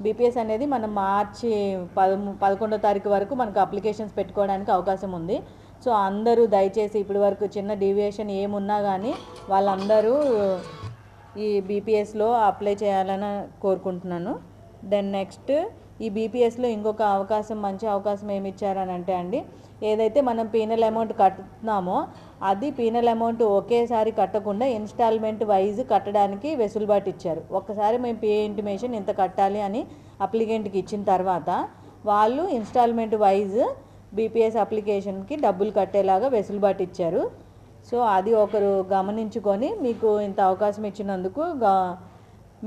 బీపీఎస్ అనేది మనం మార్చి 11వ తారీఖు వరకు మనకు అప్లికేషన్స్ పెట్టుకోవడానికి అవకాశం ఉంది. సో అందరూ దయచేసి ఇప్పటి వరకు చిన్న డీవియేషన్ ఏమున్నా కానీ వాళ్ళందరూ ఈ బీపీఎస్లో అప్లై చేయాలని కోరుకుంటున్నాను. దెన్ నెక్స్ట్ ఈ బీపీఎస్లో ఇంకొక అవకాశం, మంచి అవకాశం ఏమి ఇచ్చారని అంటే అండి, ఏదైతే మనం పీనల్ అమౌంట్ కట్టుతున్నామో అది పీనల్ అమౌంట్ ఒకేసారి కట్టకుండా ఇన్స్టాల్మెంట్ వైజ్ కట్టడానికి వెసులుబాటు ఇచ్చారు. ఒక్కసారి మేము పే ఇంటిమేషన్ ఇంత కట్టాలి అని అప్లికెంట్కి ఇచ్చిన తర్వాత వాళ్ళు ఇన్స్టాల్మెంట్ వైజ్ బీపీఎస్ అప్లికేషన్కి డబ్బులు కట్టేలాగా వెసులుబాటు ఇచ్చారు. సో అది ఒకరు గమనించుకొని మీకు ఇంత అవకాశం ఇచ్చినందుకు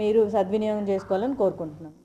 మీరు సద్వినియోగం చేసుకోవాలని కోరుకుంటున్నాను.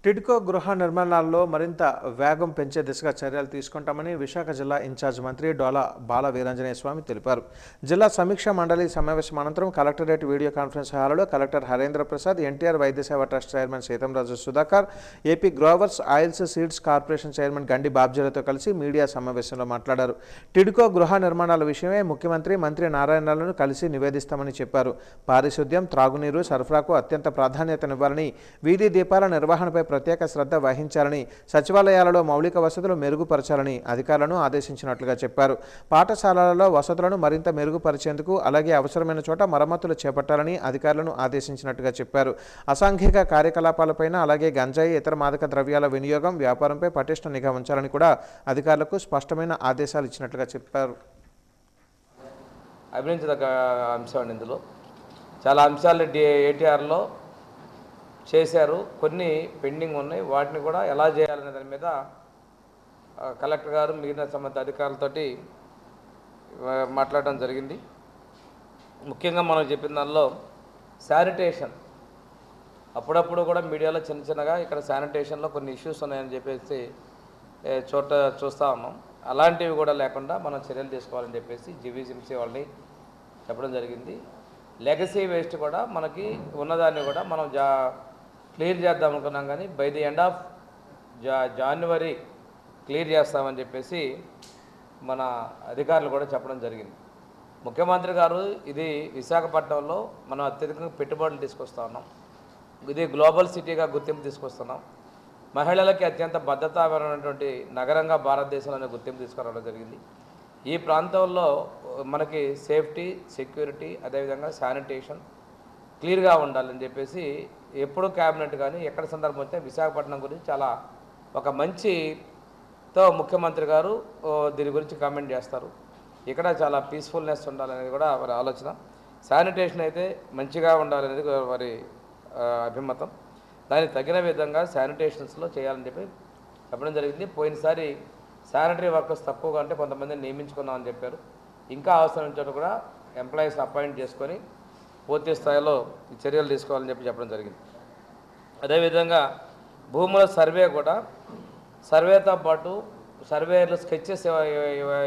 టిడ్కో గృహ నిర్మాణాల్లో మరింత వేగం పెంచే దిశగా చర్యలు తీసుకుంటామని విశాఖ జిల్లా ఇన్ఛార్జ్ మంత్రి డోలా బాల వీరాంజనేయ స్వామి తెలిపారు. జిల్లా సమీక్షా మండలి సమావేశం అనంతరం కలెక్టరేట్ వీడియో కాన్ఫరెన్స్ హాల్లో collector Harendra Prasad, NTR Vaidya Seva trust chairman Seethamraju Sudhakar, AP growers oils seeds corporation chairman Gandi బాబ్జీలతో కలిసి మీడియా సమావేశంలో మాట్లాడారు. టిడ్కో గృహ నిర్మాణాల విషయమే ముఖ్యమంత్రి, మంత్రి నారాయణలను కలిసి నివేదిస్తామని చెప్పారు. పారిశుద్ధ్యం, త్రాగునీరు సరఫరాకు అత్యంత ప్రాధాన్యతనివ్వాలని, వీధి దీపాల నిర్వహణపై ప్రత్యేక శ్రద్ధ వహించాలని, సచివాలయాలలో మౌలిక వసతులు మెరుగుపరచాలని అధికారులను ఆదేశించినట్లుగా చెప్పారు. పాఠశాలలలో వసతులను మరింత మెరుగుపరిచేందుకు అలాగే అవసరమైన చోట మరమ్మతులు చేపట్టాలని అధికారులను ఆదేశించినట్టుగా చెప్పారు. అసాంఘిక కార్యకలాపాలపైన అలాగే గంజాయి, ఇతర మాదక ద్రవ్యాల వినియోగం, వ్యాపారంపై పటిష్ట నిఘా ఉంచాలని కూడా అధికారులకు స్పష్టమైన ఆదేశాలు ఇచ్చినట్లుగా చెప్పారు. అభినందించదగ్గ అంశం అండి. ఇందులో చాలా అంశాలు ఏటీఆర్లో చేశారు, కొన్ని పెండింగ్ ఉన్నాయి. వాటిని కూడా ఎలా చేయాలనే దాని మీద కలెక్టర్ గారు మిగిలిన సంబంధిత అధికారులతోటి మాట్లాడడం జరిగింది. ముఖ్యంగా మనం చెప్పిన దానిలో శానిటేషన్, అప్పుడప్పుడు కూడా మీడియాలో చిన్నగా ఇక్కడ శానిటేషన్లో కొన్ని ఇష్యూస్ ఉన్నాయని చెప్పేసి చూస్తూ ఉన్నాం. అలాంటివి కూడా లేకుండా మనం చర్యలు తీసుకోవాలని చెప్పేసి జీవీఎంసీ వాళ్ళని చెప్పడం జరిగింది. లెగసీ వేస్ట్ కూడా మనకి ఉన్నదాన్ని కూడా మనం క్లియర్ చేద్దాం అనుకున్నాం, కానీ by the end of January clear చేస్తామని చెప్పేసి మన అధికారులు కూడా చెప్పడం జరిగింది. ముఖ్యమంత్రి గారు ఇది విశాఖపట్నంలో మనం అత్యధికంగా పెట్టుబడులు తీసుకొస్తా ఉన్నాం, ఇది గ్లోబల్ సిటీగా గుర్తింపు తీసుకొస్తున్నాం, మహిళలకి అత్యంత భద్రతాపరమైనటువంటి నగరంగా భారతదేశంలోనే గుర్తింపు తీసుకురావడం జరిగింది. ఈ ప్రాంతంలో మనకి సేఫ్టీ, సెక్యూరిటీ, అదేవిధంగా శానిటేషన్ క్లియర్గా ఉండాలని చెప్పేసి ఎప్పుడూ క్యాబినెట్ కానీ ఎక్కడ సందర్భం వస్తే విశాఖపట్నం గురించి చాలా ఒక మంచితో ముఖ్యమంత్రి గారు దీని గురించి కామెంట్ చేస్తారు. ఇక్కడ చాలా పీస్ఫుల్నెస్ ఉండాలనేది కూడా వారి ఆలోచన. శానిటేషన్ అయితే మంచిగా ఉండాలనేది వారి అభిమతం. దానికి తగిన విధంగా శానిటేషన్స్లో చేయాలని చెప్పి చెప్పడం జరిగింది. పోయినసారి శానిటరీ వర్కర్స్ తక్కువగా అంటే కొంతమందిని నియమించుకున్నామని చెప్పారు. ఇంకా అవసరం చోట కూడా ఎంప్లాయీస్ అపాయింట్ చేసుకొని పూర్తి స్థాయిలో ఈ చర్యలు తీసుకోవాలని చెప్పడం జరిగింది. అదేవిధంగా భూముల సర్వే కూడా, సర్వేతో పాటు సర్వేలు స్కెచెస్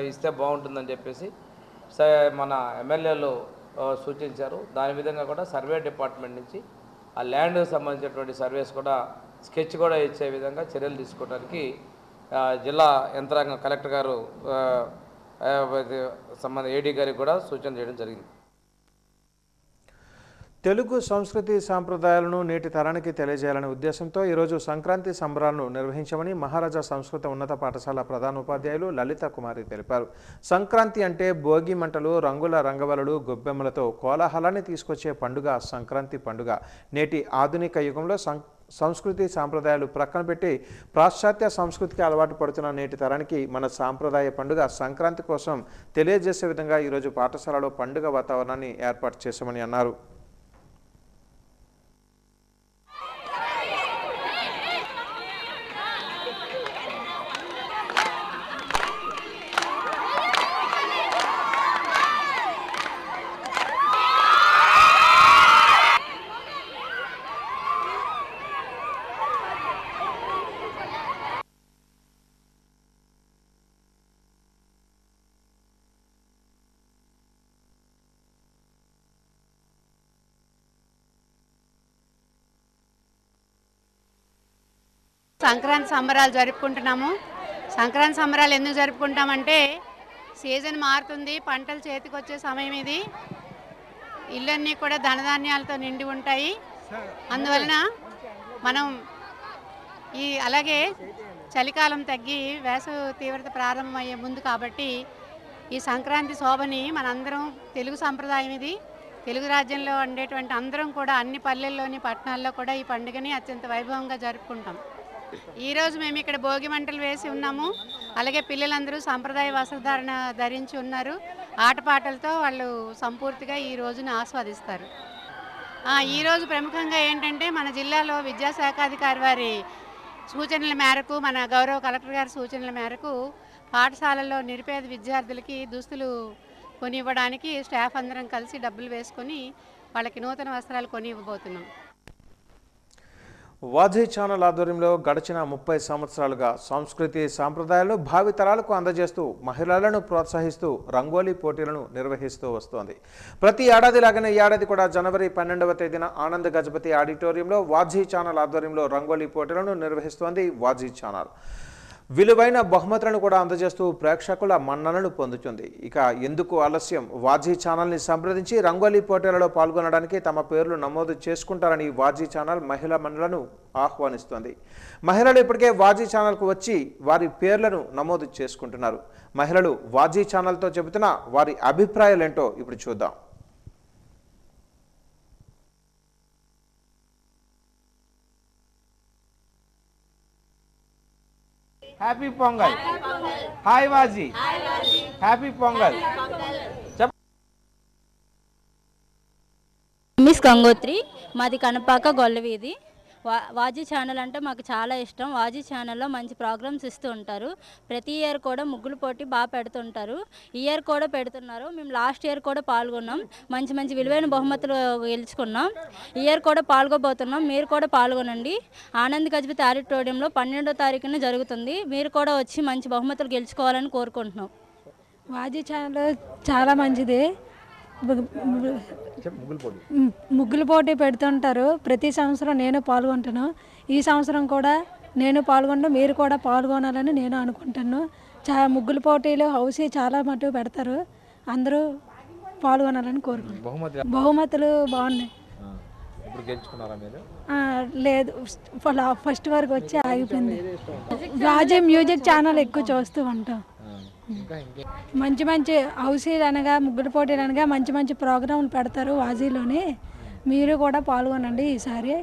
ఇస్తే బాగుంటుందని చెప్పేసి మన ఎమ్మెల్యేలు సూచించారు. దాని విధంగా కూడా సర్వే డిపార్ట్మెంట్ నుంచి ఆ ల్యాండ్కి సంబంధించినటువంటి సర్వేస్ కూడా స్కెచ్ కూడా ఇచ్చే విధంగా చర్యలు తీసుకోవడానికి జిల్లా యంత్రాంగం కలెక్టర్ గారు సంబంధ ఏడీ గారికి కూడా సూచన చేయడం జరిగింది. తెలుగు సంస్కృతి సాంప్రదాయాలను నేటి తరానికి తెలియజేయాలనే ఉద్దేశంతో ఈరోజు సంక్రాంతి సంబరాలను నిర్వహించామని మహారాజా సంస్కృత ఉన్నత పాఠశాల ప్రధానోపాధ్యాయులు లలిత కుమారి తెలిపారు. సంక్రాంతి అంటే భోగి మంటలు, రంగుల రంగవల్లులు, గొబ్బెమ్మలతో కోలాహలాన్ని తీసుకొచ్చే పండుగ సంక్రాంతి పండుగ. నేటి ఆధునిక యుగంలో సంస్కృతి సాంప్రదాయాలు ప్రక్కన పెట్టి పాశ్చాత్య సంస్కృతికి అలవాటు పడుతున్న నేటి తరానికి మన సాంప్రదాయ పండుగ సంక్రాంతి కోసం తెలియజేసే విధంగా ఈరోజు పాఠశాలలో పండుగ వాతావరణాన్ని ఏర్పాటు చేశామని అన్నారు. సంక్రాంతి సంబరాలు జరుపుకుంటున్నాము. సంక్రాంతి సంబరాలు ఎందుకు జరుపుకుంటామంటే సీజన్ మారుతుంది, పంటలు చేతికి వచ్చే సమయం ఇది. ఇళ్ళన్నీ కూడా ధనధాన్యాలతో నిండి ఉంటాయి. అందువలన మనం అలాగే చలికాలం తగ్గి వేసవి తీవ్రత ప్రారంభమయ్యే ముందు కాబట్టి ఈ సంక్రాంతి శోభని మనందరం, తెలుగు సంప్రదాయం ఇది, తెలుగు రాజ్యంలో ఉండేటువంటి అందరం కూడా అన్ని పల్లెల్లోని పట్టణాల్లో కూడా ఈ పండుగని అత్యంత వైభవంగా జరుపుకుంటాం. ఈరోజు మేము ఇక్కడ భోగి మంటలు వేసి ఉన్నాము. అలాగే పిల్లలందరూ సాంప్రదాయ వస్త్రధారణ ధరించి ఉన్నారు. ఆటపాటలతో వాళ్ళు సంపూర్తిగా ఈ రోజును ఆస్వాదిస్తారు. ఈరోజు ప్రముఖంగా ఏంటంటే మన జిల్లాలో విద్యాశాఖాధికారి వారి సూచనల మేరకు, మన గౌరవ కలెక్టర్ గారి సూచనల మేరకు పాఠశాలల్లో నిరుపేద విద్యార్థులకి దుస్తులు కొనివ్వడానికి స్టాఫ్ అందరం కలిసి డబ్బులు వేసుకొని వాళ్ళకి నూతన వస్త్రాలు కొని ఇవ్వబోతున్నాం. వాజీ ఛానల్ ఆధ్వర్యంలో గడిచిన 30 సంవత్సరాలుగా సంస్కృతి సాంప్రదాయాలను భావితరాలకు అందజేస్తూ మహిళలను ప్రోత్సహిస్తూ రంగోలీ పోటీలను నిర్వహిస్తూ వస్తోంది. ప్రతి ఏడాదిలాగానే ఈ ఏడాది కూడా జనవరి 12వ తేదీన ఆనంద్ గజపతి ఆడిటోరియంలో వాజీ ఛానల్ ఆధ్వర్యంలో రంగోలీ పోటీలను నిర్వహిస్తోంది వాజీ ఛానల్. విలువైన బహుమతులను కూడా అందజేస్తూ ప్రేక్షకుల మన్ననలు పొందుతుంది. ఇక ఎందుకు ఆలస్యం, వాజీ ఛానల్ని సంప్రదించి రంగోలీ పోటీలలో పాల్గొనడానికి తమ పేర్లు నమోదు చేసుకుంటారని వాజీ ఛానల్ మహిళా మండలను ఆహ్వానిస్తోంది. మహిళలు ఇప్పటికే వాజీ ఛానల్కు వచ్చి వారి పేర్లను నమోదు చేసుకుంటున్నారు. మహిళలు వాజీ ఛానల్తో చెబుతున్న వారి అభిప్రాయాలేంటో ఇప్పుడు చూద్దాం. హ్యాపీ పొంగల్. హాయ్ వాజీ. హ్యాపీ పొంగల్. మిస్ గంగోత్రి, మాది కనపాక గొల్లవీధి. వాజీ ఛానల్ అంటే మాకు చాలా ఇష్టం. వాజీ ఛానల్లో మంచి ప్రోగ్రామ్స్ ఇస్తూ ఉంటారు. ప్రతి ఇయర్ కూడా ముగ్గుల పోటీ బాగా పెడుతుంటారు. ఈ ఇయర్ కూడా పెడుతున్నారు. మేము లాస్ట్ ఇయర్ కూడా పాల్గొన్నాం. మంచి మంచి విలువైన బహుమతులు గెలుచుకున్నాం. ఈ ఇయర్ కూడా పాల్గొబోతున్నాం. మీరు కూడా పాల్గొనండి. ఆనంద్ గజపతి ఆడిటోరియంలో 12వ తారీఖున జరుగుతుంది. మీరు కూడా వచ్చి మంచి బహుమతులు గెలుచుకోవాలని కోరుకుంటున్నాం. వాజీ ఛానల్ చాలా మంచిది. ముగ్గుల పోటీ పెడుతుంటారు. ప్రతి సంవత్సరం నేను పాల్గొంటాను. ఈ సంవత్సరం కూడా నేను పాల్గొంటాను. మీరు కూడా పాల్గొనాలని నేను అనుకుంటాను. ముగ్గుల పోటీలు హౌసీ చాలా మటుకు పెడతారు. అందరూ పాల్గొనాలని కోరుకుంటున్నాను. బహుమతులు బాగున్నాయి. లేదు, ఫస్ట్ వరకు వచ్చి ఆగిపోయింది. వాజీ మ్యూజిక్ ఛానల్ ఎక్కువ చూస్తూ ఉంటాం. మంచి మంచి హౌసీలు అనగా ముగ్గుల పోటీలు అనగా మంచి మంచి ప్రోగ్రాంలు పెడతారు వాజీలోని. మీరు కూడా పాల్గొనండి. ఈసారి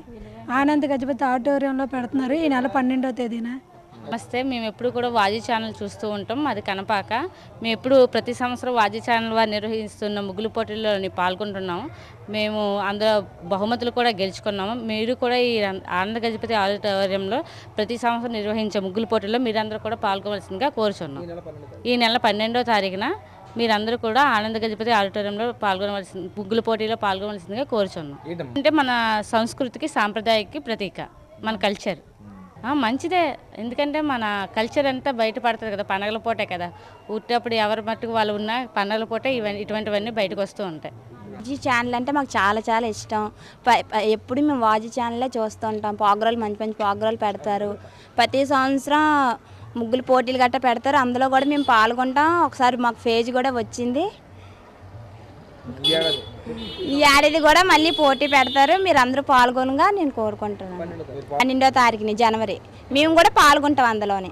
ఆనంద్ గజపతి ఆడిటోరియంలో పెడుతున్నారు ఈ నెల 12వ తేదీన. నమస్తే, మేము ఎప్పుడు కూడా వాజీ ఛానల్ చూస్తూ ఉంటాం. అది కనపాక. మేము ఎప్పుడు ప్రతి సంవత్సరం వాజీ ఛానల్ వారు నిర్వహిస్తున్న ముగ్గుల పోటీల్లో పాల్గొంటున్నాము. మేము అందులో బహుమతులు కూడా గెలుచుకున్నాము. మీరు కూడా ఈ ఆనంద గజపతి ఆడిటోరియంలో ప్రతి సంవత్సరం నిర్వహించే ముగ్గుల పోటీల్లో మీరందరూ కూడా పాల్గొవలసిందిగా కోరుచున్నాం. ఈ నెల 12వ తారీఖున మీరందరూ కూడా ఆనంద గజపతి ఆడిటోరియంలో ముగ్గుల పోటీలో పాల్గొవలసిందిగా కోరుచున్నాం. అంటే మన సంస్కృతికి సాంప్రదాయకి ప్రతీక మన కల్చర్. మంచిదే, ఎందుకంటే మన కల్చర్ అంతా బయటపడుతుంది కదా పండగల పూటే కదా. ఉట్టప్పుడు ఎవరి మట్టుకు వాళ్ళు ఉన్నా పండగల పూటే ఇటువంటివన్నీ బయటకు వస్తూ ఉంటాయి. వాజీ ఛానల్ అంటే మాకు చాలా చాలా ఇష్టం. ఎప్పుడు మేము వాజీ ఛానల్లే చూస్తూ ఉంటాం. ప్రోగ్రాలు మంచి మంచి ప్రోగ్రాలు పెడతారు. ప్రతి సంవత్సరం ముగ్గులు పోటీలు గట్రా పెడతారు. అందులో కూడా మేము పాల్గొంటాం. ఒకసారి మాకు ఫేజ్ కూడా వచ్చింది. ఈ ఏడాది కూడా మళ్ళీ పోటీ పెడతారు. మీరు అందరూ పాల్గొనగా నేను కోరుకుంటున్నాను. 12వ తారీఖుని జనవరి మేము కూడా పాల్గొంటాం. అందులోనే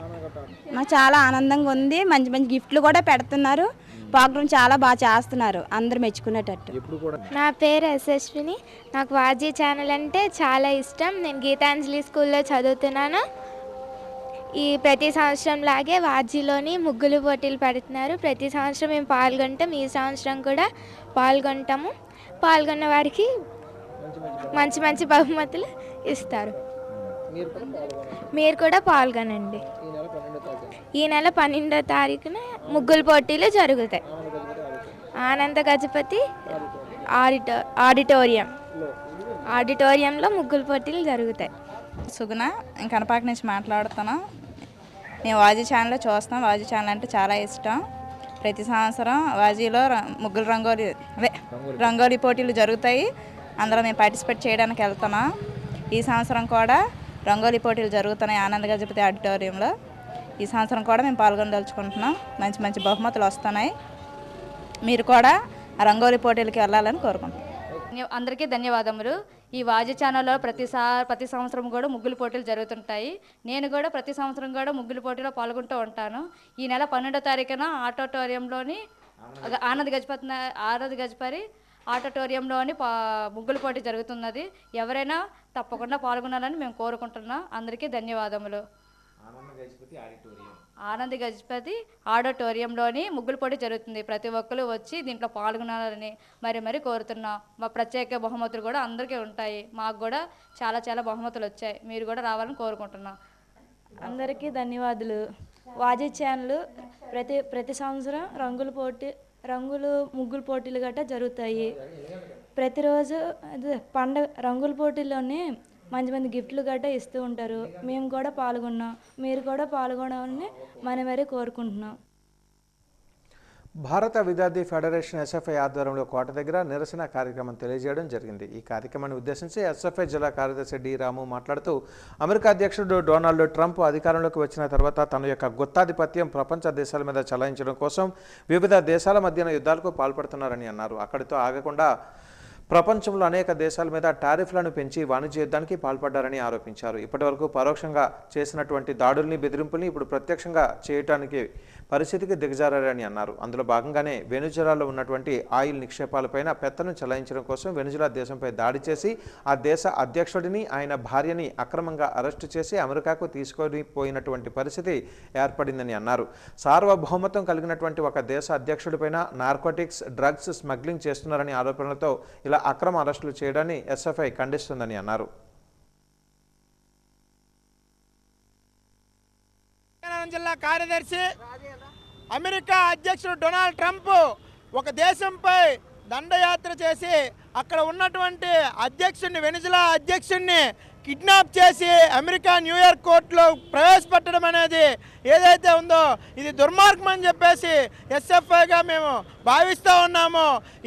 మాకు చాలా ఆనందంగా ఉంది. మంచి మంచి గిఫ్ట్లు కూడా పెడుతున్నారు. ప్రోగ్రామ్ చాలా బాగా చేస్తున్నారు. అందరూ మెచ్చుకునేటట్టు. నా పేరు యశస్విని. నాకు వాజీ ఛానల్ అంటే చాలా ఇష్టం. నేను గీతాంజలి స్కూల్లో చదువుతున్నాను. ఈ ప్రతి సంవత్సరం లాగే వాజీలోని ముగ్గులు పోటీలు పెడుతున్నారు. ప్రతి సంవత్సరం మేము పాల్గొంటాం. ఈ సంవత్సరం కూడా పాల్గొంటాము. పాల్గొన్న వారికి మంచి మంచి బహుమతులు ఇస్తారు. మీరు కూడా పాల్గొనండి. ఈ నెల 12వ తారీఖున ముగ్గులు పోటీలు జరుగుతాయి ఆనంద గజపతి ఆడిటోరియంలో ముగ్గులు పోటీలు జరుగుతాయి. సుగుణ, నేను కనపాక నుంచి మాట్లాడుతాను. మేము వాజీ ఛానల్లో చూస్తాం. వాజీ ఛానల్ అంటే చాలా ఇష్టం. ప్రతి సంవత్సరం వాజీలో ముగ్గులు రంగోలీ పోటీలు జరుగుతాయి. అందులో మేము పార్టిసిపేట్ చేయడానికి వెళ్తున్నాం. ఈ సంవత్సరం కూడా రంగోలీ పోటీలు జరుగుతున్నాయి ఆనంద గజపతి ఆడిటోరియంలో. ఈ సంవత్సరం కూడా మేము పాల్గొనదలుచుకుంటున్నాం. మంచి మంచి బహుమతులు వస్తున్నాయి. మీరు కూడా ఆ రంగోలీ పోటీలకి వెళ్ళాలని కోరుకుంటున్నాం. అందరికీ ధన్యవాదములు. ఈ వాజీ ఛానల్లో ప్రతి సంవత్సరం కూడా ముగ్గులు పోటీలు జరుగుతుంటాయి. నేను కూడా ప్రతి సంవత్సరం కూడా ముగ్గులు పోటీలో పాల్గొంటూ ఉంటాను. ఈ నెల 12వ తారీఖున ఆడిటోరియంలోని ఆనంద్ గజపతి ఆడిటోరియంలోని ముగ్గుల పోటీ జరుగుతున్నది. ఎవరైనా తప్పకుండా పాల్గొనాలని మేము కోరుకుంటున్నాం. అందరికీ ధన్యవాదములు. ఆనంద్ గజపతి ఆడిటోరియంలోని ముగ్గుల పోటీ జరుగుతుంది. ప్రతి ఒక్కరు వచ్చి దీంట్లో పాల్గొనాలని మరి కోరుతున్నాం. మా ప్రత్యేక బహుమతులు కూడా అందరికీ ఉంటాయి. మాకు కూడా చాలా బహుమతులు వచ్చాయి. మీరు కూడా రావాలని కోరుకుంటున్నాం. అందరికీ ధన్యవాదాలు. వాజీ ఛానల్ ప్రతి సంవత్సరం రంగులు ముగ్గులు పోటీలు గట్రా జరుగుతాయి. ప్రతిరోజు పండగ రంగుల పోటీల్లోనే మంచి గిఫ్ట్లు గట్రా ఇస్తూ ఉంటారు. మేము కూడా పాల్గొన్నాం. మీరు కూడా పాల్గొనాలని మరీ కోరుకుంటున్నాం. భారత విద్యార్థి ఫెడరేషన్ ఎస్ఎఫ్ఐ ఆధ్వర్యంలో కోట దగ్గర నిరసన కార్యక్రమం తెలియజేయడం జరిగింది. ఈ కార్యక్రమాన్ని ఉద్దేశించి ఎస్ఎఫ్ఐ జిల్లా కార్యదర్శి డి రాము మాట్లాడుతూ అమెరికా అధ్యక్షుడు డొనాల్డ్ ట్రంప్ అధికారంలోకి వచ్చిన తర్వాత తన యొక్క గుత్తాధిపత్యం ప్రపంచ దేశాల మీద చలాయించడం కోసం వివిధ దేశాల మధ్యన యుద్ధాలకు పాల్పడుతున్నారని అన్నారు. అక్కడితో ఆగకుండా ప్రపంచంలో అనేక దేశాల మీద టారిఫ్లను పెంచి వాణిజ్య యుద్ధానికి పాల్పడ్డారని ఆరోపించారు. ఇప్పటివరకు పరోక్షంగా చేసినటువంటి దాడుల్ని బెదిరింపుల్ని ఇప్పుడు ప్రత్యక్షంగా చేయడానికి పరిస్థితికి దిగజారని అన్నారు. అందులో భాగంగానే వెనుజులాలో ఉన్నటువంటి ఆయిల్ నిక్షేపాలపైన పెత్తనం చెలాయించడం కోసం వెనుజులా దేశంపై దాడి చేసి ఆ దేశ అధ్యక్షుడిని ఆయన భార్యని అక్రమంగా అరెస్టు చేసి అమెరికాకు తీసుకొని పోయినటువంటి పరిస్థితి ఏర్పడిందని అన్నారు. సార్వభౌమత్వం కలిగినటువంటి ఒక దేశ అధ్యక్షుడిపైన నార్కోటిక్స్ డ్రగ్స్ స్మగ్లింగ్ చేస్తున్నారని ఆరోపణలతో ఇలా అక్రమ అరెస్టులు చేయడాన్ని ఎస్ఎఫ్ఐ ఖండిస్తుందని అన్నారు. జిల్లా కార్యదర్శి అమెరికా అధ్యక్షుడు డొనాల్డ్ ట్రంప్ ఒక దేశంపై దండయాత్ర చేసి అక్కడ ఉన్నటువంటి వెనిజులా అధ్యక్షుడిని కిడ్నాప్ చేసి అమెరికా న్యూయార్క్ కోర్టులో ప్రవేశపెట్టడం అనేది ఏదైతే ఉందో ఇది దుర్మార్గం అని చెప్పేసి ఎస్ఎఫ్ఐగా మేము భావిస్తూ ఉన్నాము.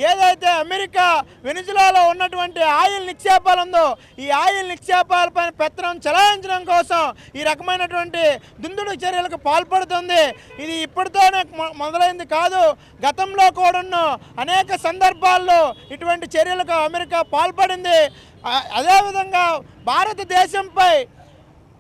ఏదైతే అమెరికా వెనిజులాలో ఉన్నటువంటి ఆయిల్ నిక్షేపాలు ఉందో ఈ ఆయిల్ నిక్షేపాలపైన పెత్తనం చెలాయించడం కోసం ఈ రకమైనటువంటి దుందుడు చర్యలకు పాల్పడుతుంది. ఇది ఇప్పటితోనే మొదలైంది కాదు. గతంలో కూడా అనేక సందర్భాల్లో ఇటువంటి చర్యలకు అమెరికా పాల్పడింది. అదేవిధంగా భారతదేశంపై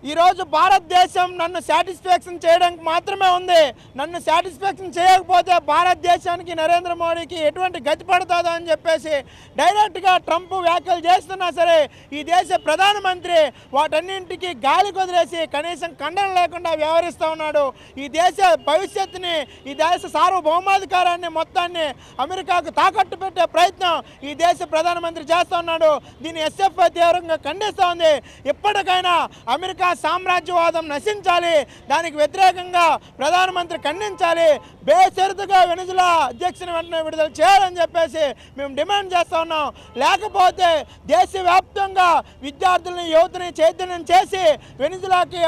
ఈరోజు భారతదేశం నన్ను సాటిస్ఫాక్షన్ చేయడానికి మాత్రమే ఉంది. నన్ను సాటిస్ఫాక్షన్ చేయకపోతే భారతదేశానికి నరేంద్ర మోడీకి ఎటువంటి గతి పడుతుందో అని చెప్పేసి డైరెక్ట్గా ట్రంప్ వ్యాఖ్యలు చేస్తున్నా సరే ఈ దేశ ప్రధానమంత్రి వాటన్నింటికి గాలి కొదిలేసి కనీసం ఖండన లేకుండా వ్యవహరిస్తూ ఉన్నాడు. ఈ దేశ భవిష్యత్తుని ఈ దేశ సార్వభౌమాధికారాన్ని మొత్తాన్ని అమెరికాకు తాకట్టు పెట్టే ప్రయత్నం ఈ దేశ ప్రధానమంత్రి చేస్తూ ఉన్నాడు. దీన్ని ఎస్ఎఫ్ఐ తీవ్రంగా ఖండిస్తూ ఉంది. ఎప్పటికైనా అమెరికా సామ్రాజ్యవాదం నశించాలి. దానికి వ్యతిరేకంగా ప్రధానమంత్రి ఖండించాలి. బేషరతుగా వెనిజులా అధ్యక్షుని వెంటనే విడుదల చేయాలని చెప్పేసి మేము డిమాండ్ చేస్తూ ఉన్నాం. లేకపోతే దేశవ్యాప్తంగా విద్యార్థులని యువతని చైతన్యం చేసి వెనిజులాకి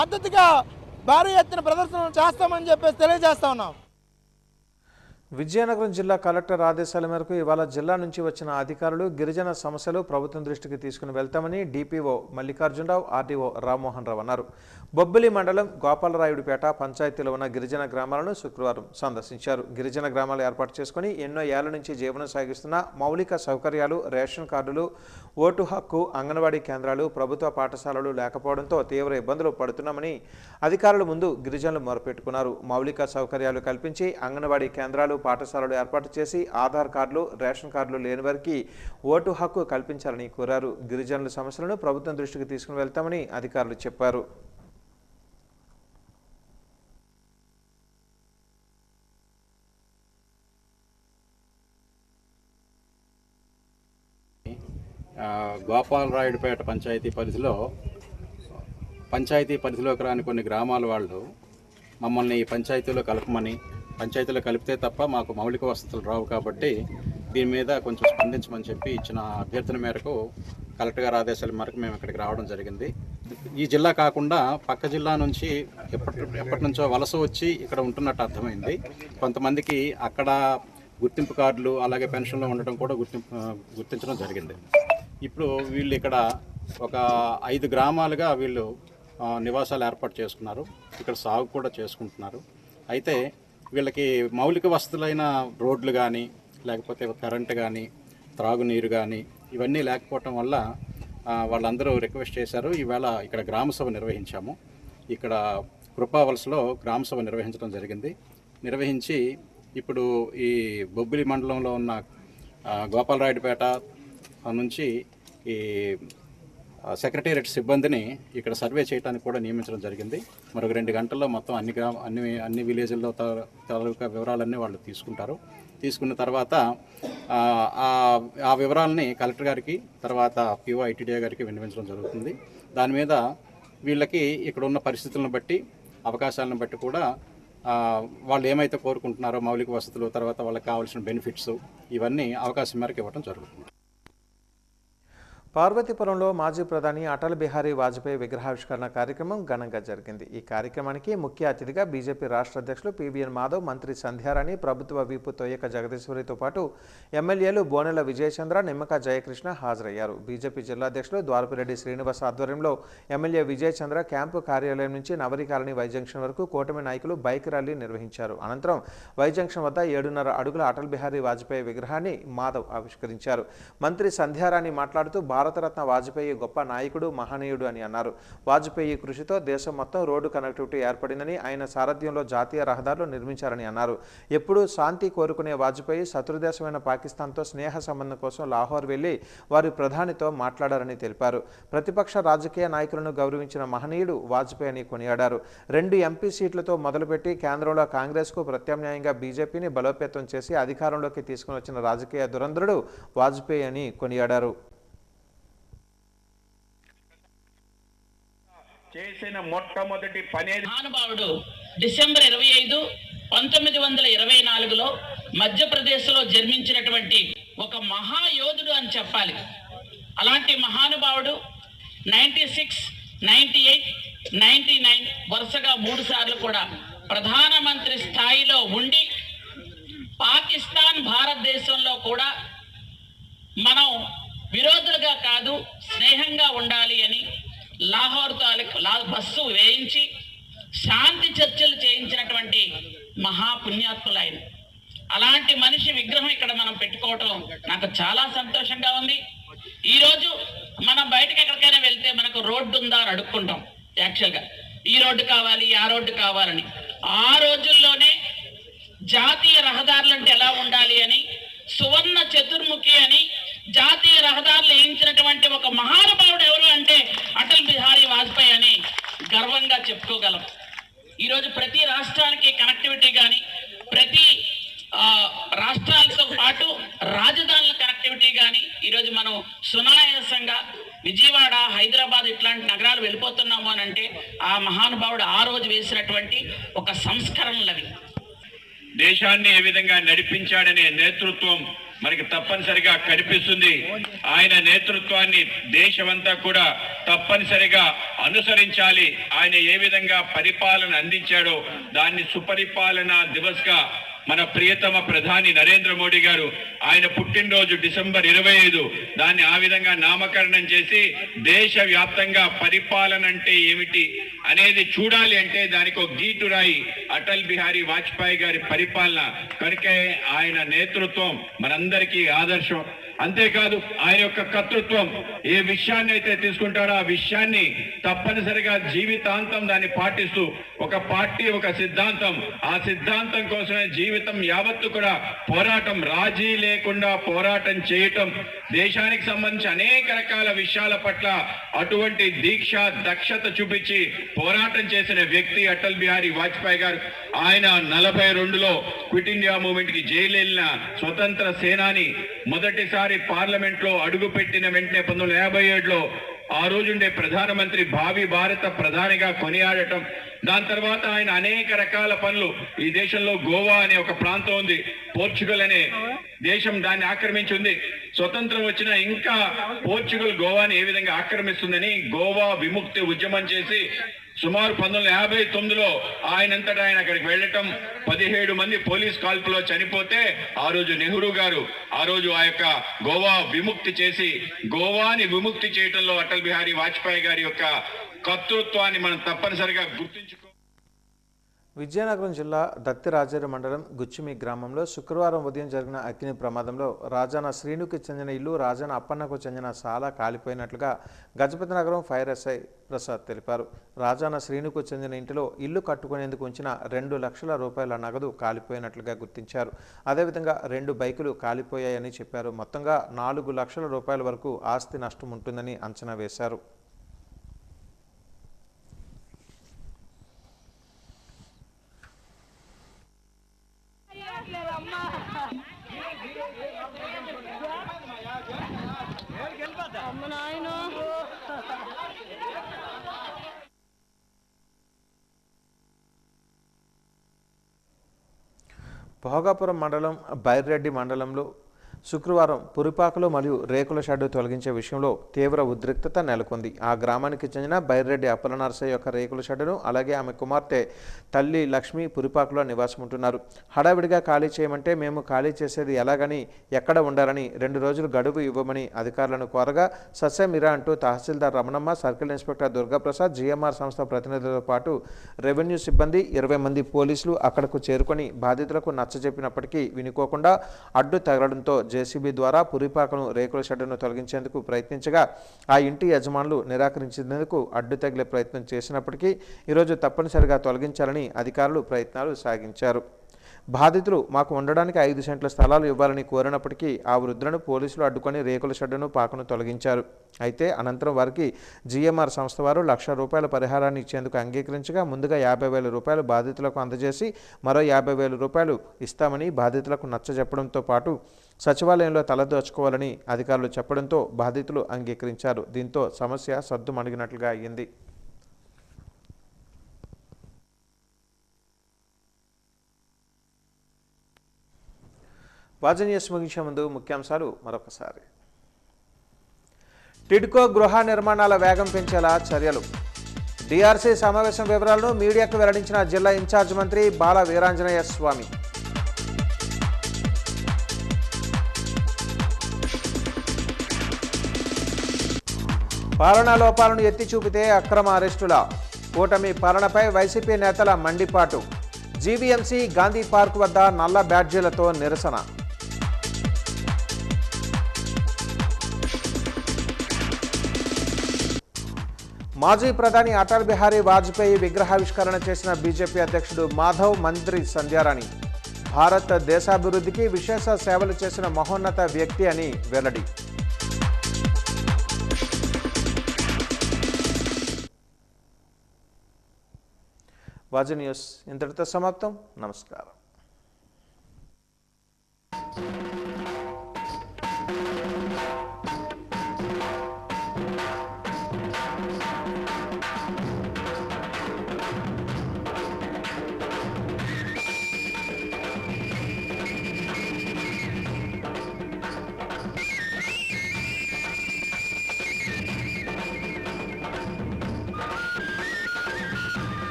మద్దతుగా భారీ ఎత్తున ప్రదర్శనలు చేస్తామని చెప్పేసి తెలియజేస్తా ఉన్నాం. విజయనగరం జిల్లా కలెక్టర్ ఆదేశాల మేరకు ఇవాళ జిల్లా నుంచి వచ్చిన అధికారులు గిరిజన సమస్యలు ప్రభుత్వం దృష్టికి తీసుకుని వెళ్తామని డిపిఓ మల్లికార్జునరావు, ఆర్డీఓ రామ్మోహన్ రావు అన్నారు. బొబ్బిలి మండలం గోపాలరాయుడిపేట పంచాయతీలో ఉన్న గిరిజన గ్రామాలను శుక్రవారం సందర్శించారు. గిరిజన గ్రామాలు ఏర్పాటు చేసుకుని ఎన్నో ఏళ్ల నుంచి జీవనం సాగిస్తున్న మౌలిక సౌకర్యాలు, రేషన్ కార్డులు, ఓటు హక్కు, అంగన్వాడీ కేంద్రాలు, ప్రభుత్వ పాఠశాలలు లేకపోవడంతో తీవ్ర ఇబ్బందులు పడుతున్నామని అధికారుల ముందు గిరిజనులు మొరపెట్టుకున్నారు. మౌలిక సౌకర్యాలు కల్పించి అంగన్వాడీ కేంద్రాలు, పాఠశాలలు ఏర్పాటు చేసి ఆధార్ కార్డులు, రేషన్ కార్డులు లేని వారికి ఓటు హక్కు కల్పించాలని కోరారు. గిరిజనుల సమస్యలను ప్రభుత్వం దృష్టికి తీసుకుని వెళ్తామని అధికారులు చెప్పారు. గోపాలరాయుడిపేట పంచాయతీ పరిధిలోకి రాని కొన్ని గ్రామాల వాళ్ళు మమ్మల్ని ఈ పంచాయతీలో కలపమని, పంచాయతీలో కలిపితే తప్ప మాకు మౌలిక వసతులు రావు కాబట్టి దీని మీద కొంచెం స్పందించమని చెప్పి ఇచ్చిన అభ్యర్థన మేరకు కలెక్టర్ గారి ఆదేశాల మేరకు మేము ఇక్కడికి రావడం జరిగింది. ఈ జిల్లా కాకుండా పక్క జిల్లా నుంచి ఎప్పటి నుంచో వలస వచ్చి ఇక్కడ ఉంటున్నట్టు అర్థమైంది. కొంతమందికి అక్కడ గుర్తింపు కార్డులు అలాగే పెన్షన్లో ఉండటం కూడా గుర్తించడం జరిగింది. ఇప్పుడు వీళ్ళు ఇక్కడ ఒక 5 గ్రామాలుగా వీళ్ళు నివాసాలు ఏర్పాటు చేసుకున్నారు. ఇక్కడ సాగు కూడా చేసుకుంటున్నారు. అయితే వీళ్ళకి మౌలిక వసతులైన రోడ్లు కానీ, లేకపోతే కరెంటు కానీ, త్రాగునీరు కానీ ఇవన్నీ లేకపోవటం వల్ల వాళ్ళందరూ రిక్వెస్ట్ చేశారు. ఈవేళ ఇక్కడ గ్రామసభ నిర్వహించాము. ఇక్కడ కృపావలసలో గ్రామసభ నిర్వహించడం జరిగింది. నిర్వహించి ఇప్పుడు ఈ బొబ్బిలి మండలంలో ఉన్న గోపాలరాయుడుపేట నుంచి ఈ సెక్రటేరియట్ సిబ్బందిని ఇక్కడ సర్వే చేయడానికి కూడా నియమించడం జరిగింది. మరొక 2 గంటల్లో మొత్తం అన్ని విలేజ్ల్లో తాలూకా వివరాలన్నీ వాళ్ళు తీసుకుంటారు. తీసుకున్న తర్వాత ఆ వివరాలని కలెక్టర్ గారికి, తర్వాత పిఓ ఐటీడీఏ గారికి విన్నవించడం జరుగుతుంది. దాని మీద వీళ్ళకి ఇక్కడ ఉన్న పరిస్థితులను బట్టి, అవకాశాలను బట్టి కూడా వాళ్ళు ఏమైతే కోరుకుంటున్నారో మౌలిక వసతులు, తర్వాత వాళ్ళకి కావాల్సిన బెనిఫిట్స్ ఇవన్నీ అవకాశం మేరకు ఇవ్వడం జరుగుతుంది. పార్వతీపురంలో మాజీ ప్రధాని అటల్ బిహారీ వాజ్పేయి విగ్రహావిష్కరణ కార్యక్రమం ఘనంగా జరిగింది. ఈ కార్యక్రమానికి ముఖ్య అతిథిగా బీజేపీ రాష్ట్ర అధ్యక్షులు పీబీఎన్ మాధవ్, మంత్రి సంధ్యారాణి, ప్రభుత్వ వీపు తోయక జగదీశ్వరితో పాటు ఎమ్మెల్యేలు బోనెల విజయచంద్ర, నిమ్మక జయకృష్ణ హాజరయ్యారు. బీజేపీ జిల్లా అధ్యక్షులు ద్వారపిరెడ్డి శ్రీనివాస్ ఆధ్వర్యంలో ఎమ్మెల్యే విజయచంద్ర క్యాంపు కార్యాలయం నుంచి నవరి కాలనీ వై జంక్షన్ వరకు కూటమి నాయకులు బైక్ ర్యాలీ నిర్వహించారు. అనంతరం వై జంక్షన్ వద్ద 7.5 అడుగుల అటల్ బిహారీ వాజ్పేయి విగ్రహాన్ని మాధవ్ ఆవిష్కరించారు. మంత్రి సంధ్యారాణి మాట్లాడుతూ భారతరత్న వాజ్పేయి గొప్ప నాయకుడు, మహనీయుడు అని అన్నారు. వాజ్పేయి కృషితో దేశం మొత్తం రోడ్డు కనెక్టివిటీ ఏర్పడిందని, ఆయన సారథ్యంలో జాతీయ రహదారులు నిర్మించారని అన్నారు. ఎప్పుడూ శాంతి కోరుకునే వాజ్పేయి శత్రుదేశమైన పాకిస్తాన్తో స్నేహ సంబంధం కోసం లాహోర్ వెళ్లి వారి ప్రధానితో మాట్లాడారని తెలిపారు. ప్రతిపక్ష రాజకీయ నాయకులను గౌరవించిన మహనీయుడు వాజ్పేయి అని కొనియాడారు. 2 ఎంపీ సీట్లతో మొదలుపెట్టి కేంద్రంలో కాంగ్రెస్కు ప్రత్యామ్నాయంగా బీజేపీని బలోపేతం చేసి అధికారంలోకి తీసుకుని వచ్చిన రాజకీయ దురంధరుడు వాజ్పేయి అని కొనియాడారు. చేసిన మొట్టమొదటి పని మహానుభావుడు డిసెంబర్ 25, 1924లో మధ్యప్రదేశ్లో జన్మించినటువంటి ఒక మహాయోధుడు అని చెప్పాలి. అలాంటి మహానుభావుడు 96, 98, 99 వరుసగా 3 సార్లు కూడా ప్రధానమంత్రి స్థాయిలో ఉండి పాకిస్తాన్, భారతదేశంలో కూడా మనం విరోధులుగా కాదు స్నేహంగా ఉండాలి అని లాహోర్ బస్సు వేయించి శాంతి చర్చలు చేయించినటువంటి మహాపుణ్యాత్ములైన అలాంటి మనిషి విగ్రహం ఇక్కడ మనం పెట్టుకోవటం నాకు చాలా సంతోషంగా ఉంది. ఈరోజు మనం బయటకు ఎక్కడికైనా వెళ్తే మనకు రోడ్డు ఉందా అని అడుక్కుంటాం. యాక్చువల్గా ఈ రోడ్డు కావాలి, ఆ రోడ్డు కావాలని. ఆ రోజుల్లోనే జాతీయ రహదారులు అంటే ఎలా ఉండాలి అని, సువర్ణ చతుర్ముఖి అని జాతీయ రహదారులు వేయించినటువంటి ఒక మహానుభావుడు ఎవరు అంటే అటల్ బిహారీ వాజ్పేయి అని గర్వంగా చెప్పుకోగలం. ఈరోజు ప్రతి రాష్ట్రానికి కనెక్టివిటీ కానీ, ప్రతి రాష్ట్రాలతో పాటు రాజధానుల కనెక్టివిటీ కానీ ఈరోజు మనం సునాయాసంగా విజయవాడ, హైదరాబాద్ ఇట్లాంటి నగరాలు వెళ్ళిపోతున్నాము అని అంటే ఆ మహానుభావుడు ఆ రోజు వేసినటువంటి ఒక సంస్కరణలవి. దేశాన్ని ఏ విధంగా నడిపించాడనే నేతృత్వం మనకి తప్పనిసరిగా కనిపిస్తుంది. ఆయన నేతృత్వాన్ని దేశమంతా కూడా తప్పనిసరిగా అనుసరించాలి. ఆయన ఏ విధంగా పరిపాలన అందించాడో దాన్ని సుపరిపాలన దివస్గా మన ప్రియతమ ప్రధాని నరేంద్ర మోడీ గారు ఆయన పుట్టినరోజు డిసెంబర్ 25 దాన్ని ఆ విధంగా నామకరణం చేసి దేశవ్యాప్తంగా పరిపాలన అంటే ఏమిటి అనేది చూడాలి అంటే దానికి ఒక గీటురాయి అటల్ బిహారీ వాజ్పేయి గారి పరిపాలన. కనుకే ఆయన నేతృత్వం మనందరికీ ఆదర్శం. అంతేకాదు ఆయన యొక్క కర్తృత్వం ఏ విషయాన్ని అయితే తీసుకుంటారో ఆ విషయాన్ని తప్పనిసరిగా జీవితాంతం దాన్ని పాటిస్తూ ఒక పార్టీ, ఒక సిద్ధాంతం, ఆ సిద్ధాంతం కోసమే జీవితం యావత్తు కూడా పోరాటం, రాజీ లేకుండా పోరాటం చేయటం, దేశానికి సంబంధించి అనేక రకాల విషయాల పట్ల అటువంటి దీక్ష, దక్షత చూపించి పోరాటం చేసిన వ్యక్తి అటల్ బిహారీ వాజ్పేయి గారు. ఆయన 42లో క్విట్ ఇండియా మూవ్మెంట్ కి జైలు వెళ్ళిన స్వతంత్ర సేనాని. మొదటిసారి పార్లమెంట్ లో అడుగు పెట్టిన వెంటనే 1957లో ఆ రోజుండే ప్రధానమంత్రి భావి భారత ప్రధానిగా కొనియాడటం. దాని తర్వాత ఆయన అనేక రకాల పనులు, ఈ దేశంలో గోవా అనే ఒక ప్రాంతం ఉంది, పోర్చుగల్ అనే దేశం దాన్ని ఆక్రమించింది. స్వతంత్రం వచ్చిన ఇంకా పోర్చుగల్ గోవాని ఏ విధంగా ఆక్రమిస్తుందని గోవా విముక్తి ఉద్యమం చేసి సుమారు 1959లో ఆయనంతటా ఆయన అక్కడికి వెళ్ళటం, 17 మంది పోలీస్ కాల్పులో చనిపోతే ఆ రోజు నెహ్రూ గారు ఆ రోజు ఆ యొక్క గోవా విముక్తి చేసి గోవాని విముక్తి చేయడంలో అటల్ బిహారీ వాజ్పేయి గారి యొక్క కర్తృత్వాన్ని మనం తప్పనిసరిగా గుర్తించుకో. విజయనగరం జిల్లా దత్తిరాజేరు మండలం గుచ్చిమి గ్రామంలో శుక్రవారం ఉదయం జరిగిన అగ్ని ప్రమాదంలో రాజాన శ్రీనుకి చెందిన ఇల్లు, రాజాన అప్పన్నకు చెందిన సాల కాలిపోయినట్లుగా గజపతి నగరం ఫైర్ ఎస్ఐ ప్రసాద్ తెలిపారు. రాజాన శ్రీనుకు చెందిన ఇంటిలో ఇల్లు కట్టుకునేందుకు ఉంచిన 2 లక్షల రూపాయల నగదు కాలిపోయినట్లుగా గుర్తించారు. అదేవిధంగా 2 బైకులు కాలిపోయాయని చెప్పారు. మొత్తంగా 4 లక్షల రూపాయల వరకు ఆస్తి నష్టం ఉంటుందని అంచనా వేశారు. భోగాపురం మండలం బైర్రెడ్డి మండలంలో శుక్రవారం పురిపాకలు మరియు రేకుల షెడ్డు తొలగించే విషయంలో తీవ్ర ఉద్రిక్తత నెలకొంది. ఆ గ్రామానికి చెందిన బైర్రెడ్డి అప్పలనరసయ్య యొక్క రేకుల షెడ్డును అలాగే ఆమె కుమార్తె తల్లి లక్ష్మి పురిపాకలో నివాసం ఉంటున్నారు. హడావిడిగా ఖాళీ చేయమంటే మేము ఖాళీ చేసేది ఎలాగని, ఎక్కడ ఉండాలని 2 రోజులు గడువు ఇవ్వమని అధికారులను కోరగా సస్యమిరా అంటూ tahsildar Ramanamma, circle inspector Durgaprasad, GMR సంస్థ ప్రతినిధులతో పాటు రెవెన్యూ సిబ్బంది 20 మంది పోలీసులు అక్కడకు చేరుకొని బాధితులకు నచ్చజెప్పినప్పటికీ వినుకోకుండా అడ్డు తగలడంతో జేసీబీ ద్వారా పురిపాకను రేకుల షెడ్డును తొలగించేందుకు ప్రయత్నించగా ఆ ఇంటి యజమానులు నిరాకరించేందుకు అడ్డు తగిలే ప్రయత్నం చేసినప్పటికీ ఈరోజు తప్పనిసరిగా తొలగించాలని అధికారులు ప్రయత్నాలు సాగించారు. బాధితులు మాకు ఉండడానికి 5 సెంట్ల స్థలాలు ఇవ్వాలని కోరినప్పటికీ ఆ వృద్ధులను పోలీసులు అడ్డుకొని రేకుల షెడ్డును పాకను తొలగించారు. అయితే అనంతరం వారికి జిఎంఆర్ సంస్థ వారు 1 లక్ష రూపాయల పరిహారాన్ని ఇచ్చేందుకు అంగీకరించగా ముందుగా 50,000 రూపాయలు బాధితులకు అందజేసి మరో 50,000 రూపాయలు ఇస్తామని బాధితులకు నచ్చజెప్పడంతో పాటు సచివాలయంలో తలదోచుకోవాలని అధికారులు చెప్పడంతో బాధితులు అంగీకరించారు. దీంతో సమస్య సద్దుమణిగినట్లుగా అయ్యింది. వాజీ న్యూస్ ముగించే ముందు ముఖ్యాంశాలు మరొకసారి. టిడ్కో గృహ నిర్మాణాల వేగం పెంచేలా చర్యలు. డిఆర్సీ సమావేశం వివరాలను మీడియాకు వెల్లడించిన జిల్లా ఇన్ఛార్జ్ మంత్రి బాల వీరాంజనేయ స్వామి. పాలనా లోపాలను ఎత్తి చూపితే అక్రమ అరెస్టుల. కూటమి పాలనపై వైసీపీ నేతల మండిపాటు. జీవీఎంసీ గాంధీ పార్క్ వద్ద నల్ల బ్యాడ్జీలతో నిరసన. మాజీ ప్రధాని అటల్ బిహారీ వాజ్పేయి విగ్రహావిష్కరణ చేసిన బీజేపీ అధ్యక్షుడు మాధవ్, మంత్రి సంధ్యారాణి. భారత దేశాభివృద్ధికి విశేష సేవలు చేసిన మహోన్నత వ్యక్తి అని వెల్లడి. వాజీ న్యూస్ ఇంతటితో సమాప్తం. నమస్కారం.